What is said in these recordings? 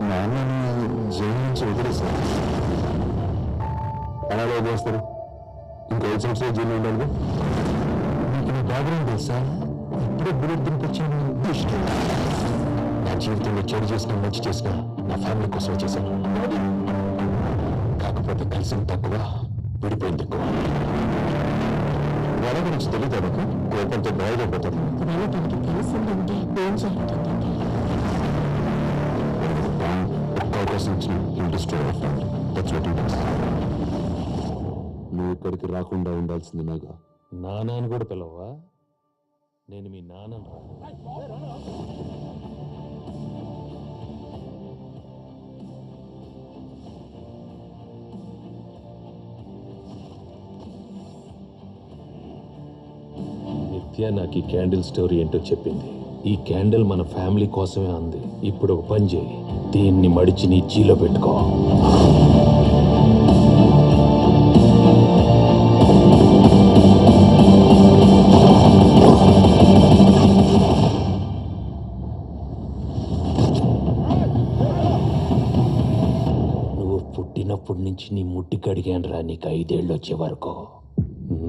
నాన్నని జైలు నుంచి వదిలేశారు. అలా వదిలేస్తారు. ఇంకా 5 సంవత్సరాలు జైలు ఉండాలి. మీకు నా బ్యాక్గ్రౌండ్ తెలుసా? ఇప్పుడే బుల్లెట్ దింపొచ్చాను. నా జీవితంలో చెడు చేసినా మంచి చేసినా నా ఫ్యామిలీ కోసం చేశాను. కాకపోతే కలిసిన తక్కువ, విడిపోయింది ఎక్కువ. వాళ్ళ గురించి తెలియదు నాకు. కోపంతో బాయిలైపోతాడు. ఒకవేళ తనకి తెలిసిందంటే ఏం జరుగుతుందండి? ఒక్క అవకాశం ఇచ్చిన నువ్వు ఇక్కడికి రాకుండా ఉండాల్సింది నాగా. నాన్నని కూడా పిలవా? నేను మీ నాన్న. నిత్య నాకు ఈ క్యాండిల్ స్టోరీ ఏంటో చెప్పింది. ఈ క్యాండిల్ మన ఫ్యామిలీ కోసమే అంది. ఇప్పుడు ఒక పని చేయి, దీన్ని మడిచి నీ చీలో పెట్టుకో. నువ్వు పుట్టినప్పటి నుంచి నీ ముట్టి కడిగాను రా. నీకు 5 ఏళ్ళు వచ్చే వరకు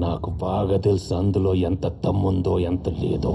నాకు బాగా తెలుసు అందులో ఎంత తమ్ముందో ఎంత లేదో.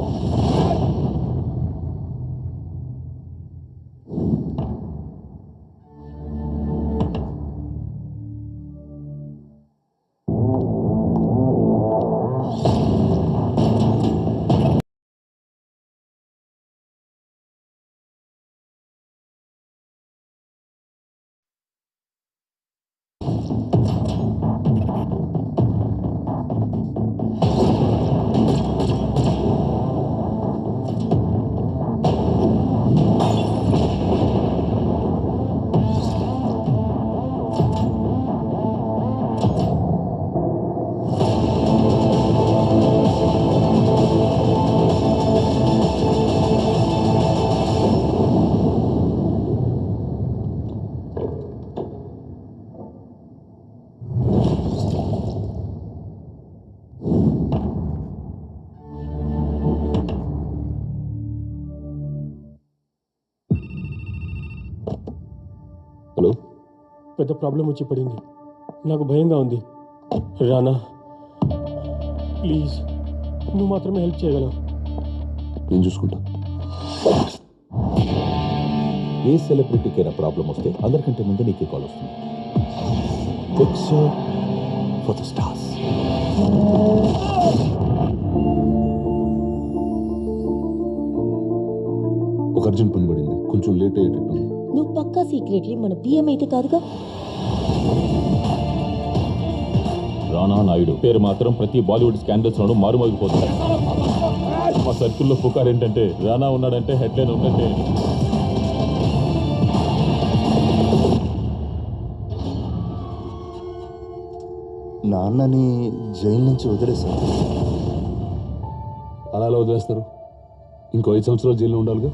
హలో, పెద్ద ప్రాబ్లం వచ్చి పడింది. నాకు భయంగా ఉంది. రానా, ప్లీజ్ నువ్వు మాత్రమే హెల్ప్ చేయగలవు. నేను చూసుకుంటా. ఏ సెలబ్రిటీకైనా ప్రాబ్లం వస్తే అందరికంటే ముందు నీకే కాల్ వస్తుంది. For the stars. ఒక అర్జెంట్ పని పడింది, కొంచెం లేట్ అయ్యేటట్టు. నువ్వు పక్కా సీక్రెట్లీ మన పిఎం అయితే కాదుగా? రానా నాయుడు పేరు మాత్రం ప్రతి బాలీవుడ్ స్కాండల్స్ లోనూ మారుమోగిపోతుంది. మా సర్కిల్లో పుకార్ ఏంటంటే రానా ఉన్నాడంటే హెడ్లైన్ ఉందంటే. నాన్నని జైలు నుంచి వదిలేశారు. అలా వదిలేస్తారు. ఇంకో 5 సంవత్సరాలు జైల్లో ఉండాలిగా.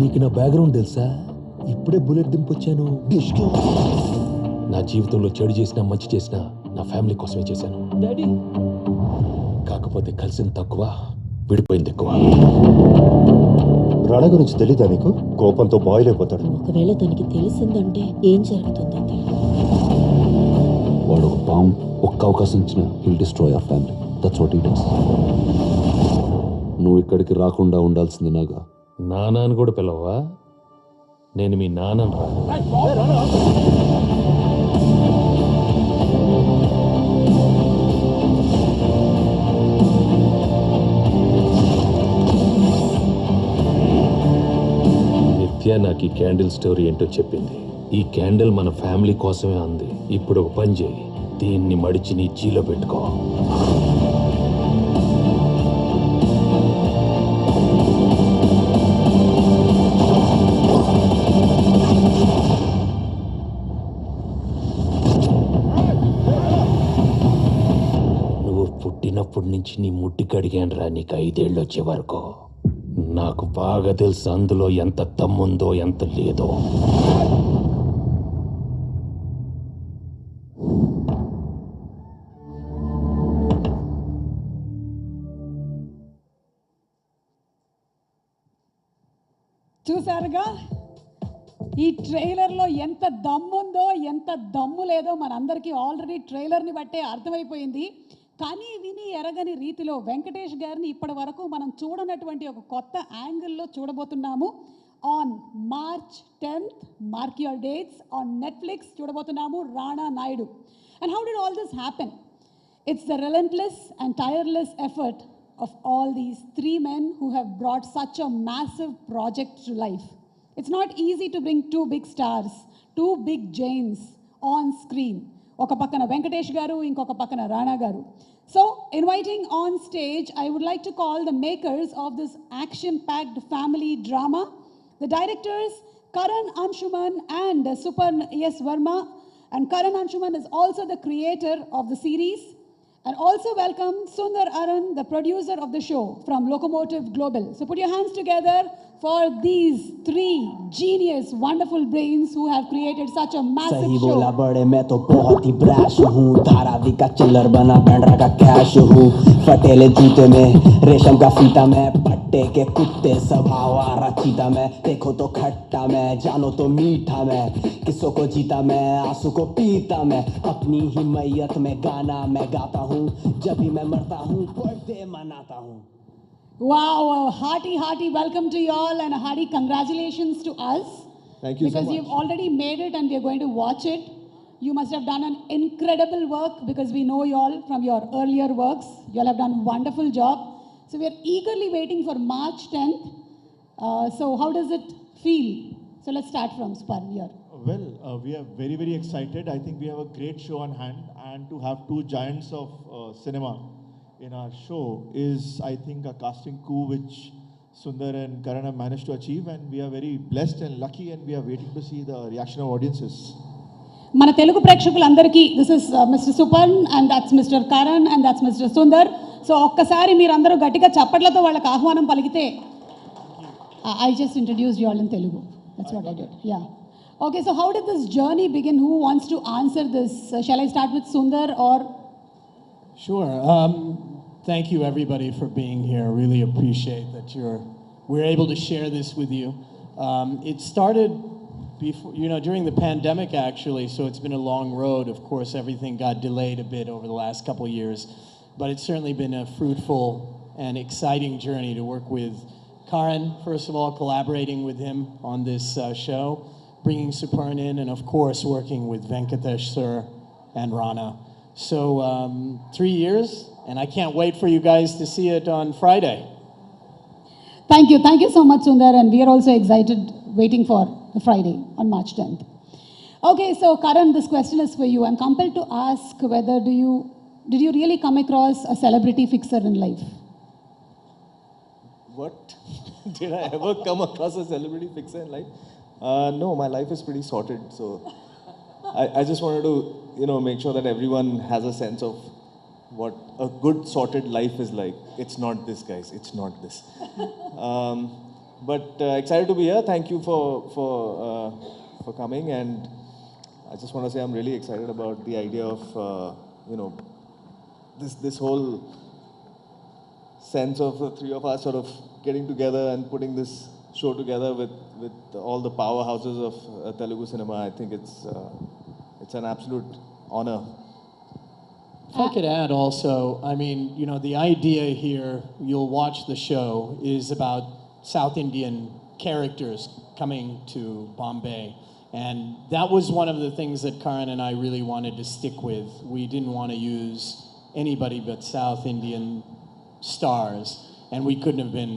నీకు నా బ్యాక్గ్రౌండ్ తెలుసా? ఇప్పుడే బుల్లెట్ దింపొచ్చాను. నా జీవితంలో చెడు చేసినా మంచి చేసినా నా ఫ్యామిలీ కోసమే చేశాను. డాడీ, కాకపోతే కలిసిన తక్కువ, విడిపోయింది ఎక్కువ. రాణా గురించి తెలీదా నీకు? కోపంతో బాయిలైపోతాడు. ఒకవేళ తనకి తెలిసిందంటే ఏం జరుగుతుందండి? వాడు ఒక పాము. ఒక్క అవకాశం ఇచ్చిన hill destroy our family. That's what he does. నువ్వు ఇక్కడికి రాకుండా ఉండాల్సింది నాగా. నాన్నని కూడా పిలవా? నేను మీ నాన్న. నిత్య నాకు ఈ క్యాండిల్ స్టోరీ ఏంటో చెప్పింది. ఈ క్యాండిల్ మన ఫ్యామిలీ కోసమే అంది. ఇప్పుడు ఒక పని చేయి, దీన్ని మడిచి నీ చీలో పెట్టుకో. పుట్టినప్పటి నుంచి నీ ముట్టి కడిగాను రా. నీకు 5 ఏళ్ళు వచ్చే వరకు నాకు బాగా తెలుసు అందులో ఎంత తమ్ముందో ఎంత లేదో. చూసారుగా, ఈ ట్రైలర్లో ఎంత దమ్ముందో ఎంత దమ్ము లేదో మనందరికీ ఆల్రెడీ ట్రైలర్ని బట్టే అర్థమైపోయింది. కానీ విని ఎరగని రీతిలో వెంకటేష్ గారిని ఇప్పటి వరకు మనం చూడనటువంటి ఒక కొత్త యాంగిల్లో చూడబోతున్నాము. On March 10th, mark your dates, on Netflix చూడబోతున్నాము Rana Naidu. And how did all this happen? It's the relentless and tireless effort of all these three men who have brought such a massive project to life. It's not easy to bring two big stars, two big giants on screen. Oka pakkana Venkatesh garu, inkoka pakkana Rana garu. So, inviting on stage, I would like to call the makers of this action-packed family drama, the directors Karan Anshuman and Suparn S. Verma. And Karan Anshuman is also the creator of the series. And also welcome Sundar Aran, the producer of the show from Locomotive Global. So put your hands together for these three genius, wonderful brains who have created such a massive सही show. बोला बड़े, मैं तो बहुत ही brash हूँ, धारावी का चिल्लर बना बैंड्रा का कैश हूँ, फटेले जूते में रेशम का फीता मैं, पट्टे के कुत्ते स्वभाव चीता मैं, देखो तो खट्टा मैं, जानो तो मीठा मैं, किसों को जीता मैं, आंसू को पीता मैं, अपनी ही मैयत में गाना मैं गाता हूँ, जब भी मैं मरता हूँ बर्थडे मनाता हूँ. Wow, a hearty welcome to you all and a hearty congratulations to us. Thank you so because much. you've already made it and we are going to watch it. You must have done an incredible work because we know you all from your earlier works. You all have done a wonderful job. So we are eagerly waiting for March 10th. So how does it feel? So let's start from Sparn here. Well, we are very, very excited. I think we have a great show on hand, and to have two giants of cinema in our show is, I think, a casting coup which Sundar and Karan have managed to achieve, and we are very blessed and lucky, and we are waiting to see the reaction of audiences. మన తెలుగు ప్రేక్షకులందరికీ this is Mister Suparn and that's Mister Karan and that's Mister Sundar. So ఒక్కసారి మీరందరూ గట్టిగా చప్పట్లతో వాళ్ళకి ఆహ్వానం పలికితే I just introduced you all in Telugu. That's what I did. Yeah. Okay, so how did this journey begin? Who wants to answer this? Shall I start with Sundar or? Sure. Thank you everybody for being here. Really appreciate that we're able to share this with you. It started before, during the pandemic actually, so it's been a long road. Of course, everything got delayed a bit over the last couple of years, but it's certainly been a fruitful and exciting journey to work with Karan, first of all, collaborating with him on this show, bringing Suparn in, and of course working with Venkatesh sir and Rana. So 3 years, and I can't wait for you guys to see it on Friday. Thank you so much, Sundar, and we are also excited waiting for the Friday on March 10th. Okay, so Karan, this question is for you. I'm compelled to ask whether did you really come across a celebrity fixer in life? What? Did I ever come across a celebrity fixer in life? No, my life is pretty sorted. So I just wanted to, make sure that everyone has a sense of what a good sorted life is like. It's not this, guys. It's not this. But excited to be here. Thank you for coming. And I just want to say I'm really excited about the idea of, this whole sense of the three of us sort of getting together and putting this show together with all the powerhouses of Telugu cinema. I think it's an absolute honor. If I could add also, I mean, the idea here, you'll watch the show, is about South Indian characters coming to Bombay. And that was one of the things that Karan and I really wanted to stick with. We didn't want to use anybody but South Indian stars, and we couldn't have been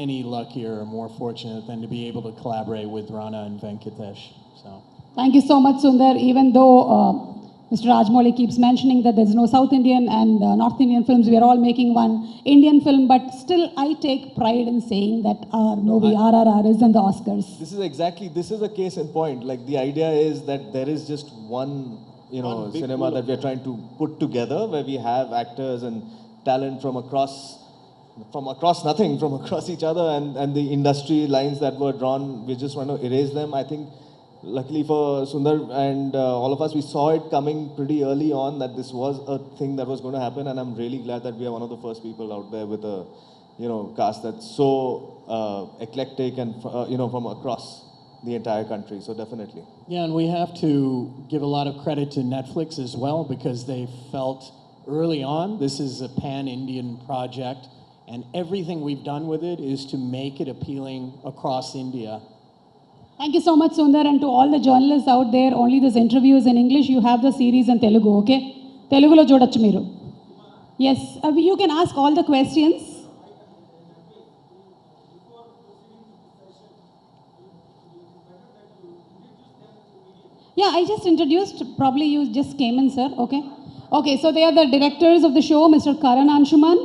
any luckier or more fortunate than to be able to collaborate with Rana and Venkatesh. So Thank you so much, Sundar. Even though Mr. Rajmouli keeps mentioning that there's no South Indian and North Indian films, we are all making one Indian film, but still I take pride in saying that our movie RRR is in the Oscars. This is a case in point. Like, the idea is that there is just one, cinema that we are trying to put together, where we have actors and talent from across nothing, from across each other, and the industry lines that were drawn, we just want to erase them. I think luckily for Sundar and all of us, we saw it coming pretty early on that this was a thing that was going to happen, and I'm really glad that we are one of the first people out there with a, cast that's so eclectic and from across the entire country. So definitely. Yeah, and we have to give a lot of credit to Netflix as well because they felt early on this is a pan-Indian project and everything we've done with it is to make it appealing across India. Thank you so much, Sundar, and to all the journalists out there, only this interview is in English. You have the series in Telugu, okay? Telugulo చూడొచ్చు మీరు. Yes, you can ask all the questions. Yeah, I just introduced, probably you just came in, sir, okay? Okay, so they are the directors of the show, Mr. Karan Anshuman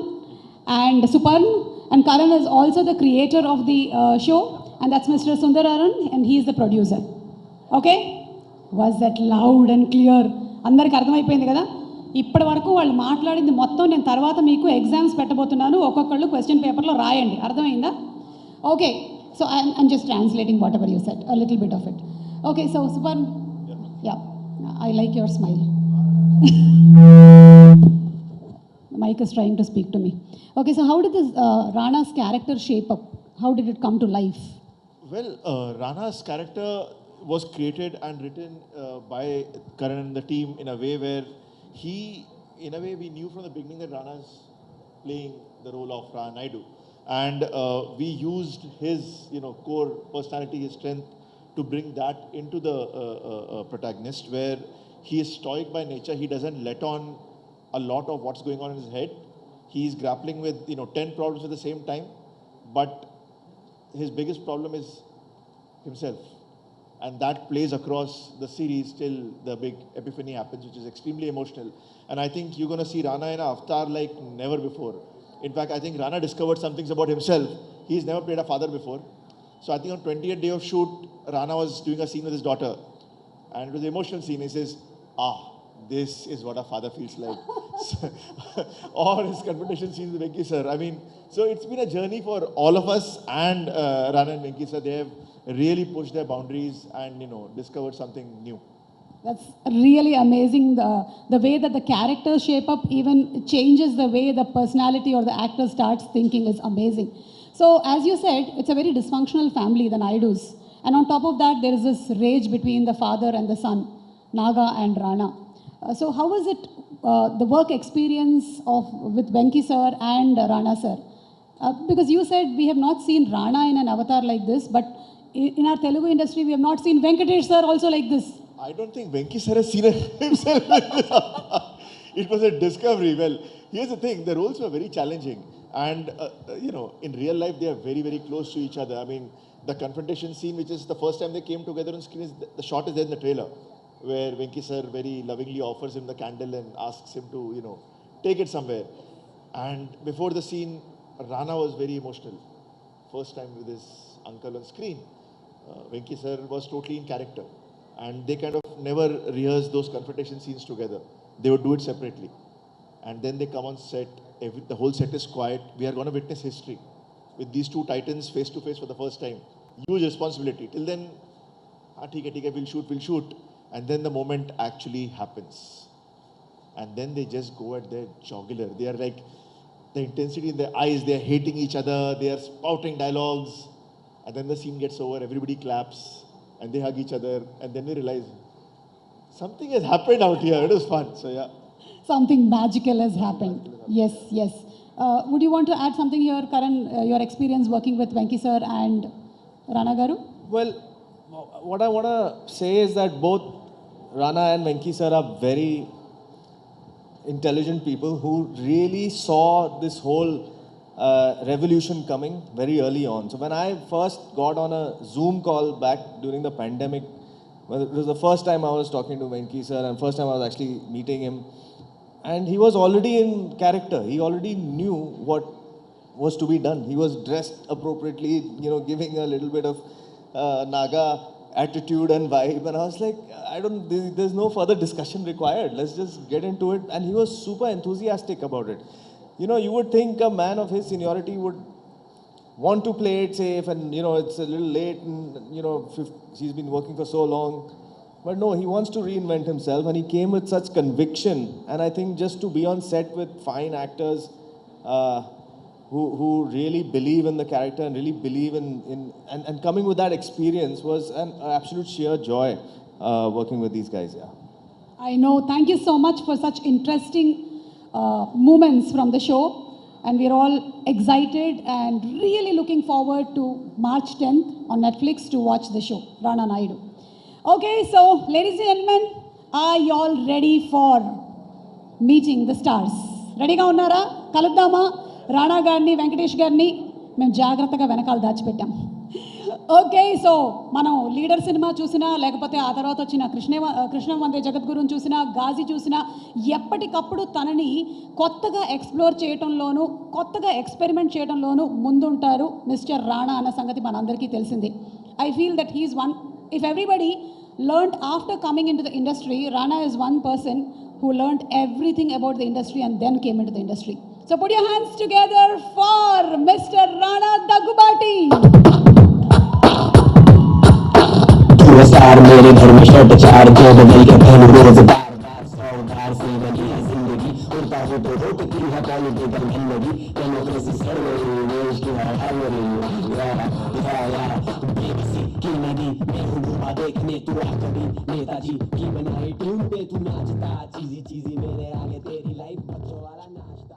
and Suparn, and Karan is also the creator of the show, and that's Mr. Sundararan, and he is the producer. Okay? Was that loud and clear? అందరికి అర్థమైపోయింది కదా ఇప్పటి వరకు వాళ్ళు మాట్లాడింది మొత్తం నేను తర్వాత మీకు ఎగ్జామ్స్ పెట్టబోతున్నాను ఒక్కొక్కళ్ళు క్వశ్చన్ పేపర్లో రాయండి అర్థమైందా okay so I'm just translating whatever you set a little bit of it okay so Suparn yeah I like your smile Mike is trying to speak to me. Okay, so how did this Rana's character shape up? How did it come to life? Well, Rana's character was created and written by Karan and the team in a way where in a way, we knew from the beginning that Rana's playing the role of Rana Naidu. And we used his, core personality, his strength to bring that into the protagonist where he is stoic by nature. He doesn't let on a lot of what's going on in his head. He is grappling with, 10 problems at the same time. But his biggest problem is himself. And that plays across the series till the big epiphany happens, which is extremely emotional. And I think you're going to see Rana in an avatar like never before. In fact, I think Rana discovered some things about himself. He's never played a father before. So I think on 20th day of shoot, Rana was doing a scene with his daughter. And it was an emotional scene. He says, this is what a father feels like. Or his confrontation scenes with Venki sir. I mean, so it's been a journey for all of us and Rana and Venki sir. They have really pushed their boundaries and, discovered something new. That's really amazing. The way that the characters shape up even changes the way the personality or the actor starts thinking is amazing. So as you said, it's a very dysfunctional family, the Naidus. And on top of that, there is this rage between the father and the son, Naga and Rana. So how was it, the work experience with Venki sir and Rana sir? Because you said we have not seen Rana in an avatar like this, but in our Telugu industry, we have not seen Venkatesh sir also like this. I don't think Venki sir has seen himself. It was a discovery. Well, here's the thing, the roles were very challenging. And, in real life, they are very, very close to each other. I mean, the confrontation scene, which is the first time they came together on screen, the shot is there in the trailer, where Venki sir very lovingly offers him the candle and asks him to, take it somewhere. And before the scene, Rana was very emotional. First time with his uncle on screen. Venki sir was totally in character. And they kind of never rehearsed those confrontation scenes together. They would do it separately. And then they come on set, the whole set is quiet. We are going to witness history with these two titans face to face for the first time. Huge responsibility. Till then, we'll shoot. And then the moment actually happens. And then they just go at their jugular. They are like, the intensity in their eyes, they are hating each other, they are spouting dialogues. And then the scene gets over, everybody claps, and they hug each other. And then they realize, something has happened out here. It was fun. So, yeah. Something magical has happened. Yes, yes. Would you want to add something here, Karan, your experience working with Venki sir and Rana Garu? Well, what I want to say is that both Rana and Venki sir are very intelligent people who really saw this whole revolution coming very early on. So when I first got on a Zoom call back during the pandemic, well, it was the first time I was talking to Venki sir and first time I was actually meeting him. And he was already in character. He already knew what was to be done. He was dressed appropriately, giving a little bit of Naga attitude and vibe. And I was like, there's no further discussion required. Let's just get into it. And he was super enthusiastic about it. You would think a man of his seniority would want to play it safe and, it's a little late and, he's been working for so long. But no, he wants to reinvent himself and he came with such conviction. And I think just to be on set with fine actors, who really believe in the character and really believe and coming with that experience was an absolute sheer joy working with these guys. Yeah. I know. Thank you so much for such interesting moments from the show. And we're all excited and really looking forward to March 10th on Netflix to watch the show, Rana Naidu. Okay, so ladies and gentlemen, are you all ready for meeting the stars? Ready ga unnara? Kaluddama Rana garni, Venkatesh garni మేము జాగ్రత్తగా వెనకాల దాచిపెట్టాం. Okay, so మనం leader cinema చూసినా లేకపోతే ఆ తర్వాత వచ్చిన కృష్ణ వందే జగద్గురుని చూసినా, గాజీ చూసినా ఎప్పటికప్పుడు తనని కొత్తగా ఎక్స్ప్లోర్ చేయడంలోనూ కొత్తగా ఎక్స్పెరిమెంట్ చేయడంలోనూ ముందుంటారు మిస్టర్ రాణా అన్న సంగతి మనందరికీ తెలిసిందే. I feel that he's one, if everybody learned after coming into the industry, Rana is one person who learned everything about the industry and then came into the industry. So put your hands together for Mr. Rana Duggabati. तू star मेरे घर में shirt चार जो बदल के पहनू रोज बार बार 100 बार से बनी है जिंदगी उड़ता हो तो रोकती है पॉलिटिकल गंदगी डेमोक्रेसी सड़ गई देश की हर रही यार बेबसी की नदी मैं हूँ डूबा देखने तू आ कभी नेताजी की बनाई ट्यून पे तू नाचता चीजी चीजी मेरे आगे तेरी लाइफ बच्चों वाला नाचता.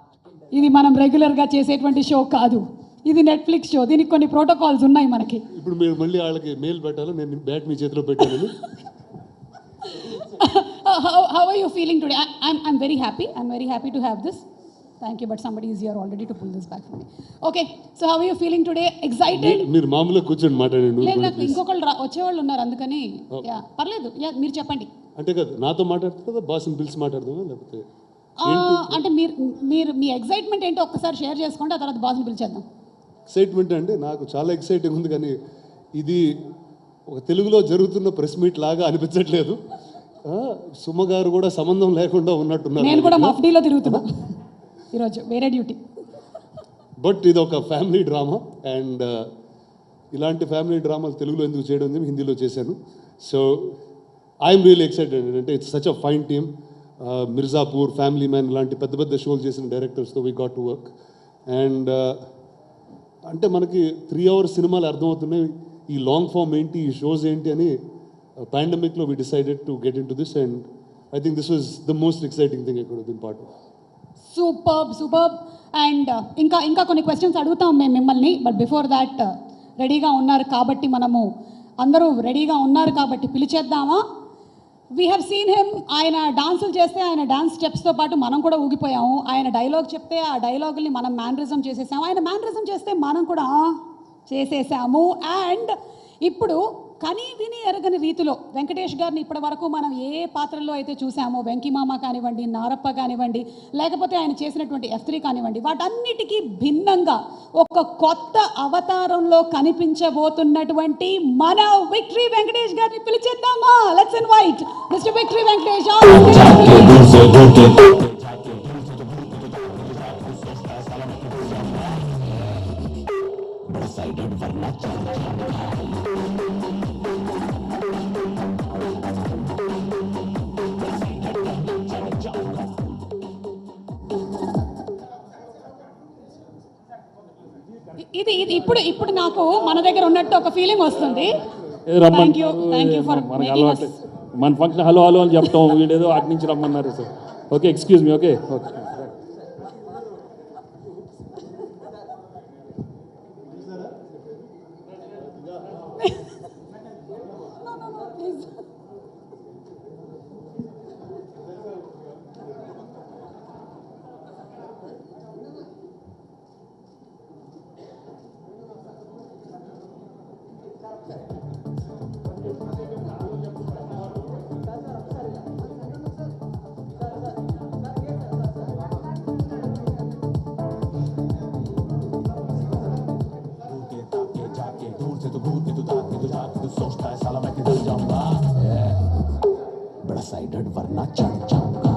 ఇది మనం రెగ్యులర్గా చేసేటువంటి షో కాదు, ఇది నెట్ఫ్లిక్స్ షో. దీనికి కొన్ని ప్రోటోకాల్స్ ఉన్నాయి మనకి. ఇప్పుడు మీరు మళ్ళీ వాళ్ళకి మెయిల్ పెట్టాలి, నేను బ్యాట్ మీ చేతిలో పెట్టాను. How are you feeling today? I'm very happy. I'm very happy to have this. Thank you, but somebody is here already to pull this back for me. Okay, so how are you feeling today? Excited? మీరు మామూలుగా కూర్చొని మాట్లాడండి. లేదు, నాకు ఇంకొకళ్ళు వచ్చేవాళ్ళు ఉన్నారు, అందుకని యా పర్లేదు. యా మీరు చెప్పండి. అంటే కదా నాతో మాట్లాడుతుంది కదా, బాస్ని పిలిచి మాట్లాడదామా లేకపోతే అంటే మీరు మీ ఎక్సైట్మెంట్ ఏంటో ఒక్కసారి షేర్ చేసుకోండి, ఆ తర్వాత బాస్ని పిలిచేద్దాం. ఎక్సైట్మెంట్ అంటే నాకు చాలా ఎక్సైటింగ్ ఉంది, కానీ ఇది ఒక తెలుగులో జరుగుతున్న ప్రెస్ మీట్ లాగా అనిపించట్లేదు. సుమ గారు కూడా సంబంధం లేకుండా ఉన్నట్టున్నారు. నేను కూడా మఫ్డీలో తిరుగుతున్నా ఈరోజు, వేరే డ్యూటీ. బట్ ఇది ఒక ఫ్యామిలీ డ్రామా, అండ్ ఇలాంటి ఫ్యామిలీ డ్రామాలు తెలుగులో ఎందుకు చేయడం ఉంది, హిందీలో చేశాను. So I'm really excited. అంటే it's such a fine team. Mirzapur, Family Man ఇలాంటి పెద్ద పెద్ద షోలు చేసిన డైరెక్టర్స్తో we got to work. And అంటే మనకి 3 hours సినిమాలు అర్థమవుతున్నాయి, ఈ లాంగ్ ఫామ్ ఏంటి, ఈ షోస్ ఏంటి అని. పాండమిక్లో we decided to get into this, and I think this was the most exciting thing I could have been part of. Superb. And ఇంకా కొన్ని క్వశ్చన్స్ అడుగుతాం మేము మిమ్మల్ని, బట్ బిఫోర్ దాట్ రెడీగా ఉన్నారు కాబట్టి మనము అందరూ రెడీగా ఉన్నారు కాబట్టి పిలిచేద్దామా? We have seen him. ఆయన డాన్సులు చేస్తే ఆయన డాన్స్ స్టెప్స్తో పాటు మనం కూడా ఊగిపోయాము. ఆయన డైలాగ్ చెప్తే ఆ డైలాగుల్ని మనం మ్యానరిజం చేసేసాము, ఆయన మ్యానరిజం చేస్తే మనం కూడా చేసేసాము. అండ్ ఇప్పుడు కనీ విని ఎరగని రీతిలో వెంకటేష్ గారిని ఇప్పటి వరకు మనం ఏ పాత్రల్లో అయితే చూసామో, వెంకీమామ కానివ్వండి, నారప్ప కానివ్వండి, లేకపోతే ఆయన చేసినటువంటి F3 కానివ్వండి, వాటన్నిటికీ భిన్నంగా ఒక కొత్త అవతారంలో కనిపించబోతున్నటువంటి మన విక్టరీ వెంకటేష్ గారిని పిలిచేద్దామా? Let's invite Mister Victory Venkatesh. ఇది ఇప్పుడు నాకు మన దగ్గర ఉన్నట్టు ఒక ఫీలింగ్ వస్తుంది. థ్యాంక్ యూ ఫర్ మన ఫంక్షన్ హలో హలో అని చెప్తాం, వీడేదో అటు నుంచి రమ్మన్నారు sir. Okay, excuse me. Okay okay बड़ा साइडेड वरना चढ़ जाऊंगा.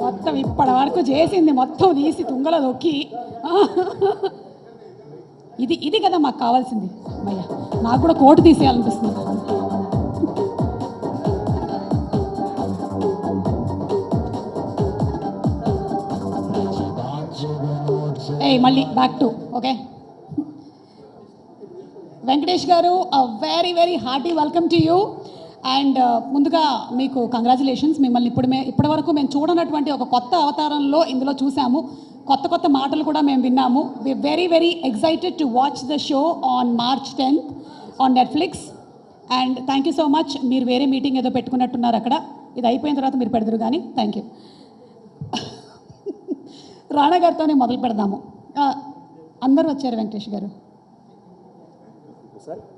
మొత్తం ఇప్పటి వరకు చేసింది మొత్తం తీసి తుంగలో దొక్కి ఇది కదా మాకు కావాల్సింది. అమ్మయ్య నాకు కూడా కోటు తీసేయాలనిపిస్తుంది. మళ్ళీ బ్యాక్ టు ఓకే. వెంకటేష్ గారు, very very hearty welcome to you. And ముందుగా మీకు కంగ్రాచులేషన్స్. మిమ్మల్ని ఇప్పటి వరకు మేము చూడనటువంటి ఒక కొత్త అవతారంలో ఇందులో చూసాము. కొత్త కొత్త మాటలు కూడా మేము విన్నాము. We very very excited to watch the show on March 10th on Netflix. And thank you so much. మీరు వేరే మీటింగ్ ఏదో పెట్టుకున్నట్టున్నారు అక్కడ, ఇది అయిపోయిన తర్వాత మీరు పెడతారు కానీ. Thank you. రాణా గారితోనే మొదలు పెడదాము. అందరూ వచ్చారు వెంకటేష్ గారు.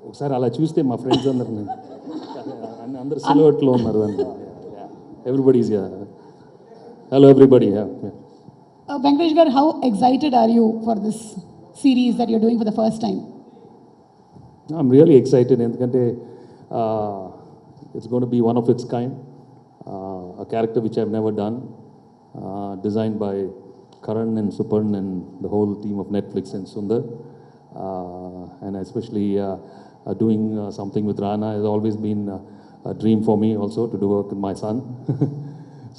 ఒకసారి అలా చూస్తే మా ఫ్రెండ్స్ అందరు సిల్వర్ట్లో ఉన్నారు. Everybody's hello everybody. Venkatesh garu, how excited are you for this series that you're doing for the first time? I'm really excited ఎందుకంటే it's going to be one of its kind, a character which I've never done, designed by Karan and Suparn and the whole team of Netflix and Sundar, and especially doing something with Rana has always been a dream for me also, to do work with my son.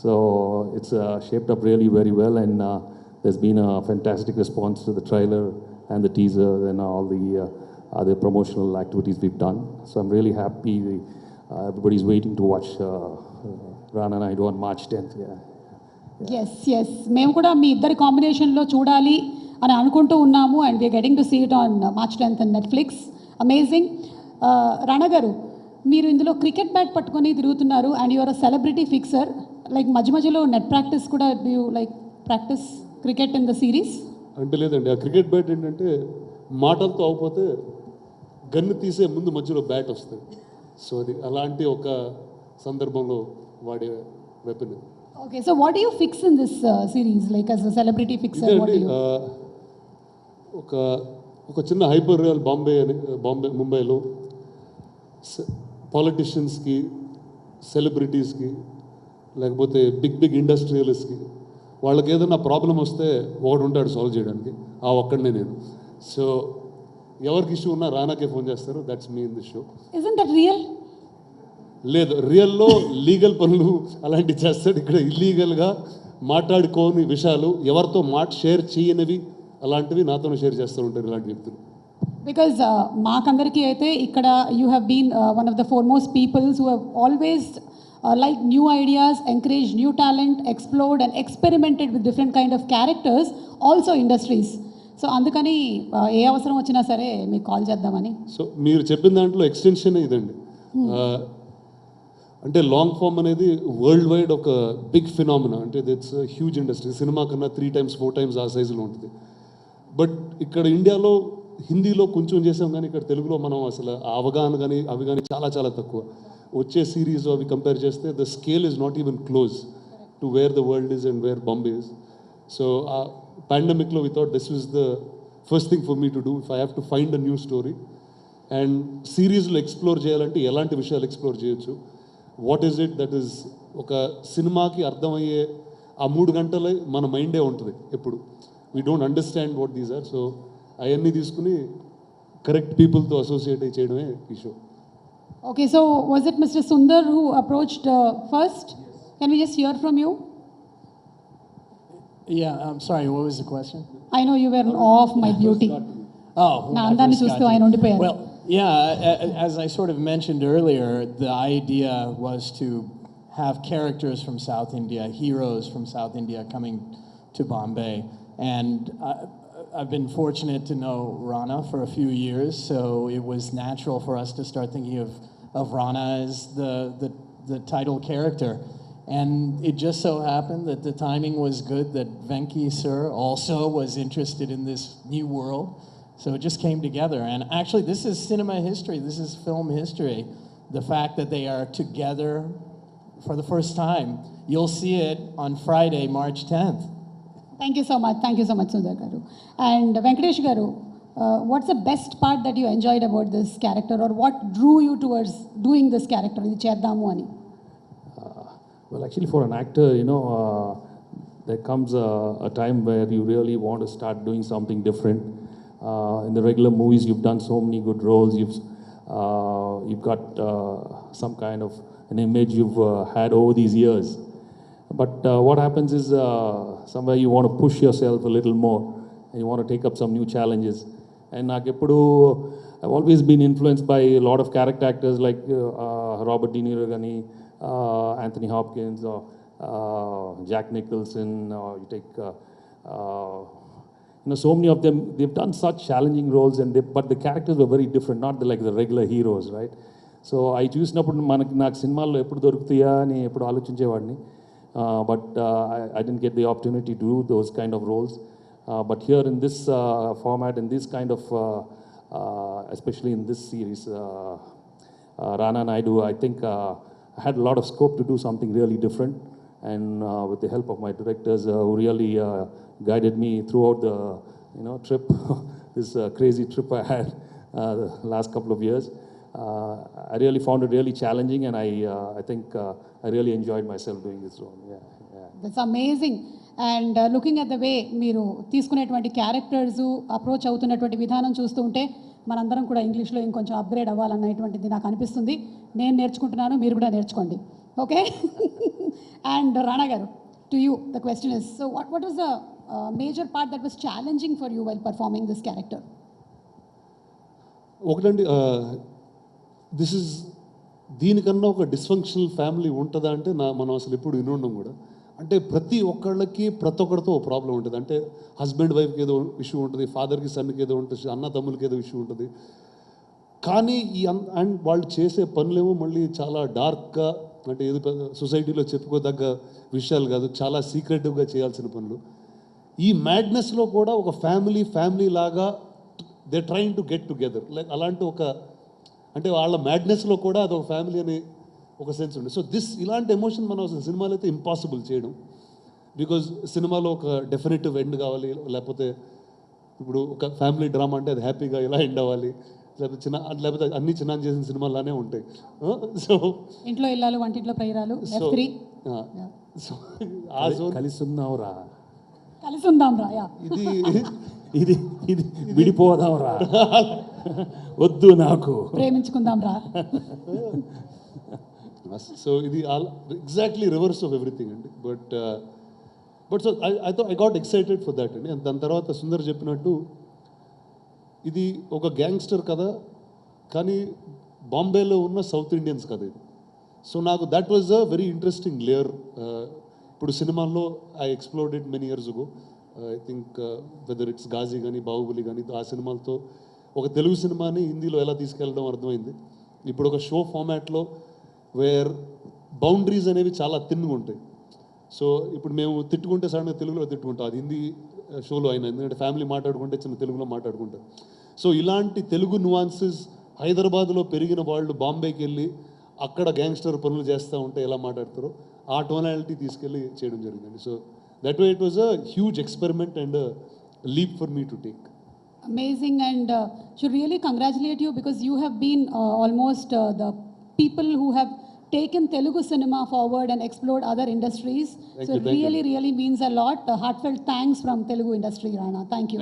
So it's shaped up really very well, and there's been a fantastic response to the trailer and the teaser and all the other promotional activities we've done. So I'm really happy. Everybody's waiting to watch Rana Naidu on March 10th. Yes. మేము కూడా మీ ఇద్దరి కాంబినేషన్లో చూడాలి అని అనుకుంటూ ఉన్నాము. And we're getting to see it on March 10th on Netflix. Amazing. Rana garu, మీరు ఇందులో క్రికెట్ బ్యాట్ పట్టుకొని తిరుగుతున్నారు. And your a celebrity fixer. Like మధ్యలో నెట్ ప్రాక్టీస్ కూడా do you like practice cricket in the series? అంటే లేదండి, ఆ క్రికెట్ బ్యాట్ ఏంటంటే మాటలతో అవకపోతే గన్ను తీసే ముందు మధ్యలో బ్యాట్ వస్తుంది. సో అది అలాంటి ఒక సందర్భంలో వాడే weapon. Okay, so what you fix in this series like as a celebrity ఫిక్సర్? ఒక చిన్న హైపర్ రియల్ ముంబైలో పాలిటిషియన్స్కి, సెలబ్రిటీస్కి, లేకపోతే బిగ్ ఇండస్ట్రియలిస్ట్కి వాళ్ళకి ఏదైనా ప్రాబ్లం వస్తే ఒకడు ఉంటాడు సాల్వ్ చేయడానికి. ఆ ఒక్కడనే నేను. సో ఎవరికి ఇష్యూ ఉన్నా రానాకే ఫోన్ చేస్తారు. That's me in the show. Isn't that real? లేదు, రియల్లో లీగల్ పనులు అలాంటివి చేస్తాడు. ఇక్కడ ఇల్లీగల్గా మాట్లాడుకోని విషయాలు, ఎవరితో షేర్ చేయనివి అలాంటివి నాతోనే షేర్ చేస్తూ ఉంటారు ఇలాంటి వ్యక్తులు. బికాజ్ మాకందరికీ అయితే ఇక్కడ you have been one of the foremost peoples who have always like new ideas, encouraged new talent, explored and experimented with different kind of characters, also industries. So అందుకని ఏ అవసరం వచ్చినా సరే మీకు కాల్ చేద్దామని. సో మీరు చెప్పిన దాంట్లో ఎక్స్టెన్షన్ ఇదండి. అంటే లాంగ్ ఫామ్ అనేది వరల్డ్ వైడ్ ఒక బిగ్ ఫినామినా. అంటే ఇట్స్ హ్యూజ్ ఇండస్ట్రీ. సినిమా కన్నా 3 times 4 times ఆ సైజులో ఉంటుంది. బట్ ఇక్కడ ఇండియాలో హిందీలో కొంచెం చేసాం, కానీ ఇక్కడ తెలుగులో మనం అసలు అవగాహన కానీ అవి కానీ చాలా చాలా తక్కువ. వచ్చే సిరీస్ అవి కంపేర్ చేస్తే the scale is not even close to where the world is and where Bombay is. So ఆ పాండమిక్లో we thought this is the first thing for me to do if I have to find a new story. And సిరీస్లో explore చేయాలంటే ఎలాంటి విషయాలు explore చేయొచ్చు, what is it that is ఒక సినిమాకి అర్థమయ్యే ఆ 3 గంటలే మన మైండే ఉంటుంది ఎప్పుడు. We don't understand what these are. So అవన్నీ తీసుకుని కరెక్ట్ పీపుల్తో అసోసియేట్ అయ్యి చేయడమే ఈ show. Okay, so was it Mr. Sundar who approached first? Yes. Can we just hear from you? Yeah, I'm sorry, what was the question? I know you were in awe of my beauty. Well, yeah, as I sort of mentioned earlier, the idea was to have characters from South India, heroes from South India coming to Bombay. And I've been fortunate to know Rana for a few years, so it was natural for us to start thinking of Rana as the title character. And it just so happened that the timing was good, that Venki sir also was interested in this new world. So it just came together. And actually, this is cinema history. This is film history. The fact that they are together for the first time. You'll see it on Friday, March 10th. Thank you so much, Sundar garu. And Venkatesh garu, what's the best part that you enjoyed about this character, or what drew you towards doing this character, idi cheddamu ani? Well, actually, for an actor, there comes a time where you really want to start doing something different. In the regular movies, you've done so many good roles. You've You've got some kind of an image you've had over these years. But what happens is somewhere you want to push yourself a little more and you want to take up some new challenges. And I've always been influenced by a lot of character actors like Robert De Niro Gani, Anthony Hopkins, or Jack Nicholson, or you take, so many of them, they've done such challenging roles, but the characters were very different, not like the regular heroes, right? So I చూసినప్పుడు నాకు సినిమాల్లో ఎప్పుడు దొరుకుతాయా అని ఎప్పుడు ఆలోచించేవాడిని. But I didn't get the opportunity to do those kind of roles. But here in this format, in this kind of, especially in this series, Rana Naidu, I think I had a lot of scope to do something really different. And with the help of my directors who really guided me throughout the trip, this crazy trip I had the last couple of years, I really found it really challenging, and I think I really enjoyed myself doing this role. Yeah. That's amazing. And looking at the way మీరు తీసుకునేటువంటి characters approach అవుతున్నటువంటి విధానం చూస్తూ ఉంటే మనందరం కూడా ఇంగ్లీష్లో ఇంకొంచెం అప్గ్రేడ్ అవ్వాలన్నటువంటిది నాకు అనిపిస్తుంది. నేను నేర్చుకుంటున్నాను, మీరు కూడా నేర్చుకోండి. ఓకే. అండ్ రాణా గారు, to you the question is, so what was the major part that was challenging for you while performing this character? ఒకటండి, దీనికన్నా ఒక డిస్ఫంక్షనల్ ఫ్యామిలీ ఉంటుందా అంటే మనం అసలు ఎప్పుడు వినుండం కూడా. అంటే ప్రతి ఒక్కళ్ళకి ప్రతి ఒక్కరితో ఒక ప్రాబ్లం ఉంటుంది. అంటే హస్బెండ్ వైఫ్కి ఏదో ఇష్యూ ఉంటుంది, ఫాదర్కి సన్కి ఏదో ఉంటుంది, అన్న తమ్ములకి ఏదో ఇష్యూ ఉంటుంది. కానీ అండ్ వాళ్ళు చేసే పనులేమో మళ్ళీ చాలా డార్క్గా, అంటే ఏదో సొసైటీలో చెప్పుకోదగ్గ విషయాలు కాదు, చాలా సీక్రెటివ్గా చేయాల్సిన పనులు. ఈ మ్యాడ్నెస్లో కూడా ఒక ఫ్యామిలీ లాగా they trying to get together, like అలాంటి ఒక, అంటే వాళ్ళ మ్యాడ్నెస్లో కూడా అదొక ఫ్యామిలీ అనే ఒక సెన్స్ ఉంది. సో ఇలాంటి ఎమోషన్ మనం అసలు సినిమాలో అయితే ఇంపాసిబుల్ చేయడం, బికాజ్ సినిమాలో ఒక డెఫినెటివ్ ఎండ్ కావాలి, లేకపోతే ఇప్పుడు ఒక ఫ్యామిలీ డ్రామా అంటే అది హ్యాపీగా ఇలా ఎండ్ అవ్వాలి, లేకపోతే అన్ని చిన్న చేసిన సినిమాలానే ఉంటాయి. సో ఇంట్లో ఇల్లాలు వంటింట్లో ప్రేరాలు, సో ఆ జోన్ కలిసి ఉందాం రా, ఇది విడిపోదాం రా, వద్దు నాకు ప్రేమించుకుందాం రా. సో ఇది ఎగ్జాక్ట్లీ రివర్స్ ఆఫ్ ఎవ్రీథింగ్ అండి. But so I got excited for that అండి. దాని తర్వాత సుందర్ చెప్పినట్టు ఇది ఒక గ్యాంగ్స్టర్ కథ, కానీ బాంబేలో ఉన్న సౌత్ ఇండియన్స్ కథ ఇది. సో నాకు that was a very interesting layer. ఇప్పుడు సినిమాల్లో I explored it many years ago. I think whether it's Ghazi కానీ బాహుబలి కానీ, ఆ సినిమాలతో ఒక తెలుగు సినిమాని హిందీలో ఎలా తీసుకెళ్ళడం అర్థమైంది. ఇప్పుడు ఒక షో ఫార్మాట్లో వేర్ బౌండరీస్ అనేవి చాలా థిన్గా ఉంటాయి. సో ఇప్పుడు మేము తిట్టుకుంటే సడన్గా తెలుగులో తిట్టుకుంటాం, అది హిందీ షోలో అయినా, ఎందుకంటే ఫ్యామిలీ మాట్లాడుకుంటే చిన్న తెలుగులో మాట్లాడుకుంటాం. సో ఇలాంటి తెలుగు నువాన్సెస్ హైదరాబాద్లో పెరిగిన వాళ్ళు బాంబేకి వెళ్ళి అక్కడ గ్యాంగ్స్టర్ పనులు చేస్తూ ఉంటే ఎలా మాట్లాడతారో ఆ టోనాలిటీ తీసుకెళ్ళి చేయడం జరిగిందండి. So that way it was a huge experiment and leap for me to take. Amazing, and should really congratulate you because you have been almost the people who have taken Telugu cinema forward and explored other industries. So it really means a lot. Heartfelt thanks from Telugu industry, Rana. Thank you.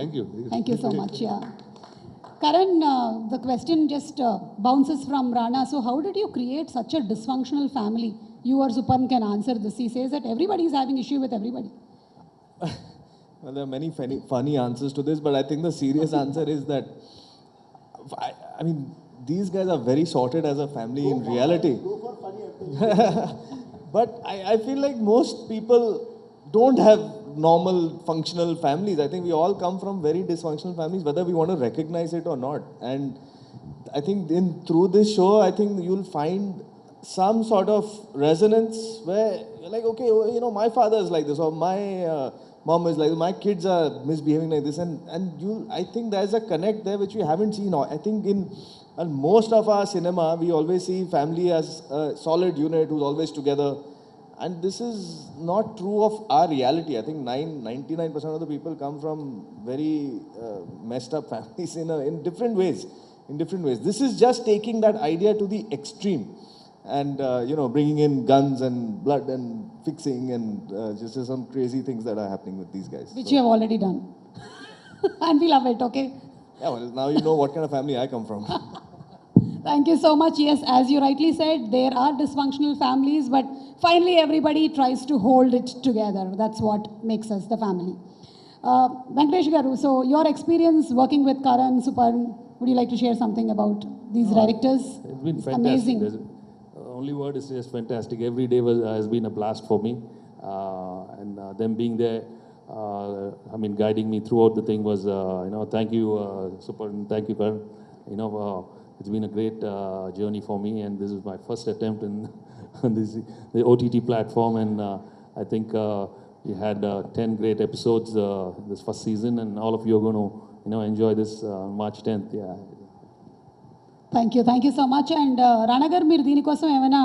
Thank you so much. Yeah. Karan, the question just bounces from Rana. So how did you create such a dysfunctional family? You or Supan can answer this. He says that everybody is having issue with everybody. Well, there are many funny answers to this, but I think the serious answer is that, I mean, these guys are very sorted as a family in reality. But I feel like most people don't have normal functional families. I think we all come from very dysfunctional families, whether we want to recognize it or not. And I think through this show, I think you'll find some sort of resonance where you're like, okay, my father is like this, or my mom is like this, my kids are misbehaving like this, and I think there's a connect there which we haven't seen. I think in most of our cinema, we always see family as a solid unit who's always together, and this is not true of our reality. I think 99% of the people come from very messed up families in different ways. This is just taking that idea to the extreme. And bringing in guns and blood and fixing and just some crazy things that are happening with these guys. Which you have already done. And we love it, okay? Yeah, well, now you know what kind of family I come from. Thank you so much. Yes, as you rightly said, there are dysfunctional families, but finally everybody tries to hold it together. That's what makes us the family. Venkatesh garu, so your experience working with Karan, Suparn, would you like to share something about these directors? It's been It's fantastic. amazing. Only word is just fantastic. Every day has been a blast for me. And them being there, I mean, guiding me throughout the thing was, thank you, Super, and thank you, Karan. It's been a great journey for me, and this is my first attempt in the OTT platform, and I think we had 10 great episodes this first season, and all of you are going to, enjoy this March 10th. Yeah. Thank you so much. And Rana garu, మీరు దీనికోసం ఏమైనా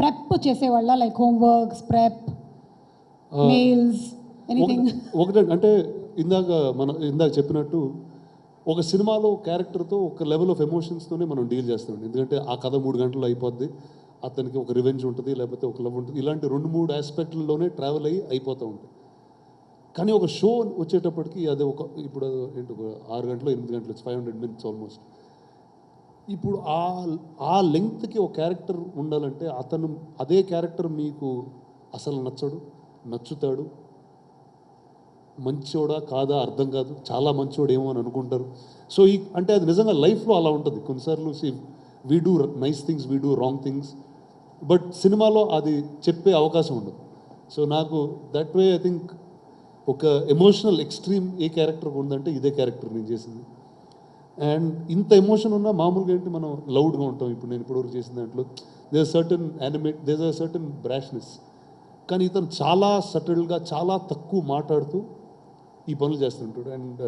prep చేసేవాళ్ళ, like homeworks, prep, mails, anything? ఒకటే అంటే ఇందాక చెప్పినట్టు ఒక సినిమాలో క్యారెక్టర్తో ఒక లెవెల్ ఆఫ్ ఎమోషన్స్తోనే మనం డీల్ చేస్తున్నాం. ఎందుకంటే ఆ కథ 3 గంటల్లో అయిపోద్ది, అతనికి ఒక రివెంజ్ ఉంటుంది, లేకపోతే ఒక లవ్ ఉంటుంది, ఇలాంటి 2-3 ఆస్పెక్ట్లలోనే ట్రావెల్ అయిపోతూ ఉంటాయి. కానీ ఒక షో వచ్చేటప్పటికి అది ఇప్పుడు ఏంటి, ఒక 6 గంటలు 8 గంటలు, 500 minutes ఆల్మోస్ట్. ఇప్పుడు ఆ లెంగ్త్కి ఒక క్యారెక్టర్ ఉండాలంటే అదే క్యారెక్టర్ మీకు అసలు నచ్చుతాడు, మంచోడా కాదా అర్థం కాదు, చాలా మంచోడు ఏమో అని అనుకుంటారు. సో అంటే అది నిజంగా లైఫ్లో అలా ఉంటుంది. కొన్నిసార్లు we do nice things, we do wrong things, but సినిమాలో అది చెప్పే అవకాశం ఉండదు. సో నాకు దట్ వే ఐ థింక్ ఒక ఎమోషనల్ ఎక్స్ట్రీమ్ ఏ క్యారెక్టర్ ఉందంటే ఇదే క్యారెక్టర్ నేను చేసింది. అండ్ ఇంత ఎమోషన్ ఉన్నా మామూలుగా ఏంటి మనం లౌడ్గా ఉంటాం. ఇప్పుడు నేను ఇప్పటివరకు చేసిన దాంట్లో దేర్ అ సర్టన్ బ్రాష్నెస్, కానీ ఇతను చాలా సటిల్గా చాలా తక్కువ మాట్లాడుతూ ఈ పనులు చేస్తుంటాడు. అండ్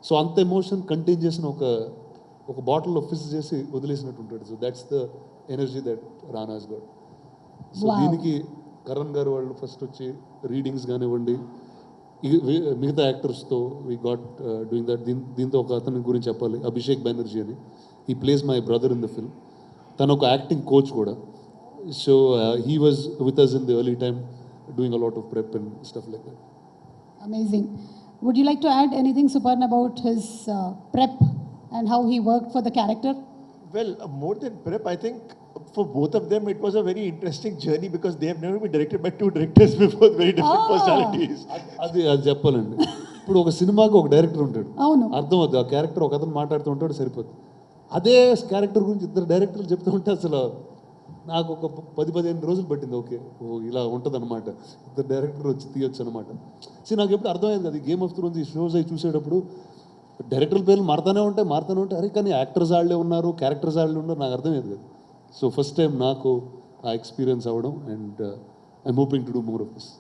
సో అంత ఎమోషన్ కంటైన్ చేసిన ఒక బాటిల్లో ఫిక్స్ చేసి వదిలేసినట్టు ఉంటాడు. So that's the energy that Rana's got. So దీనికి కరణ్ గారు వాళ్ళు ఫస్ట్ వచ్చి రీడింగ్స్ కానివ్వండి, మిగతా యాక్టర్స్తో వీ గాట్ డూయింగ్ దట్. దీంతో ఒక అతని గురించి చెప్పాలి, అభిషేక్ బెనర్జీ అని. He plays my brother in the film. తను ఒక యాక్టింగ్ కోచ్ కూడా. So he was with us in the early time doing a lot of prep and stuff like that. Amazing. Would you like to add anything, Suparn, about his prep and how he worked for the character? Well, more than prep, I think for both of them it was a very interesting journey because they have never been directed by 2 directors before, very different personalities. అది చెప్పాలండి. ఇప్పుడు ఒక సినిమాకి ఒక director ఉంటాడు, అవును, అర్థం అవుతుంది. ఆ క్యారెక్టర్ ఒక అతను మాట్లాడుతూ ఉంటాడు, సరిపోతుంది. అదే క్యారెక్టర్ గురించి 2 డైరెక్టర్లు చెప్తూ ఉంటే అసలు నాకు ఒక 10-15 రోజులు పట్టింది. ఓకే, ఇలా ఉంటుంది అనమాట, 2 డైరెక్టర్ వచ్చి తీయొచ్చు అనమాట. నాకు ఎప్పుడు అర్థమయ్యేది కదా, గేమ్ ఆఫ్ థ్రోన్స్ ఈ షోస్ అవి చూసేటప్పుడు డైరెక్టర్ల పేర్లు మారుతూనే ఉంటాయి. అరే కానీ యాక్టర్స్ వాళ్ళే ఉన్నారు, క్యారెక్టర్స్ వాళ్ళే ఉన్నారు, నాకు అర్థమయ్యేది కదా. సో ఫస్ట్ టైం నాకు ఆ ఎక్స్పీరియన్స్ అవ్వడం, and I'm hoping to do more of this.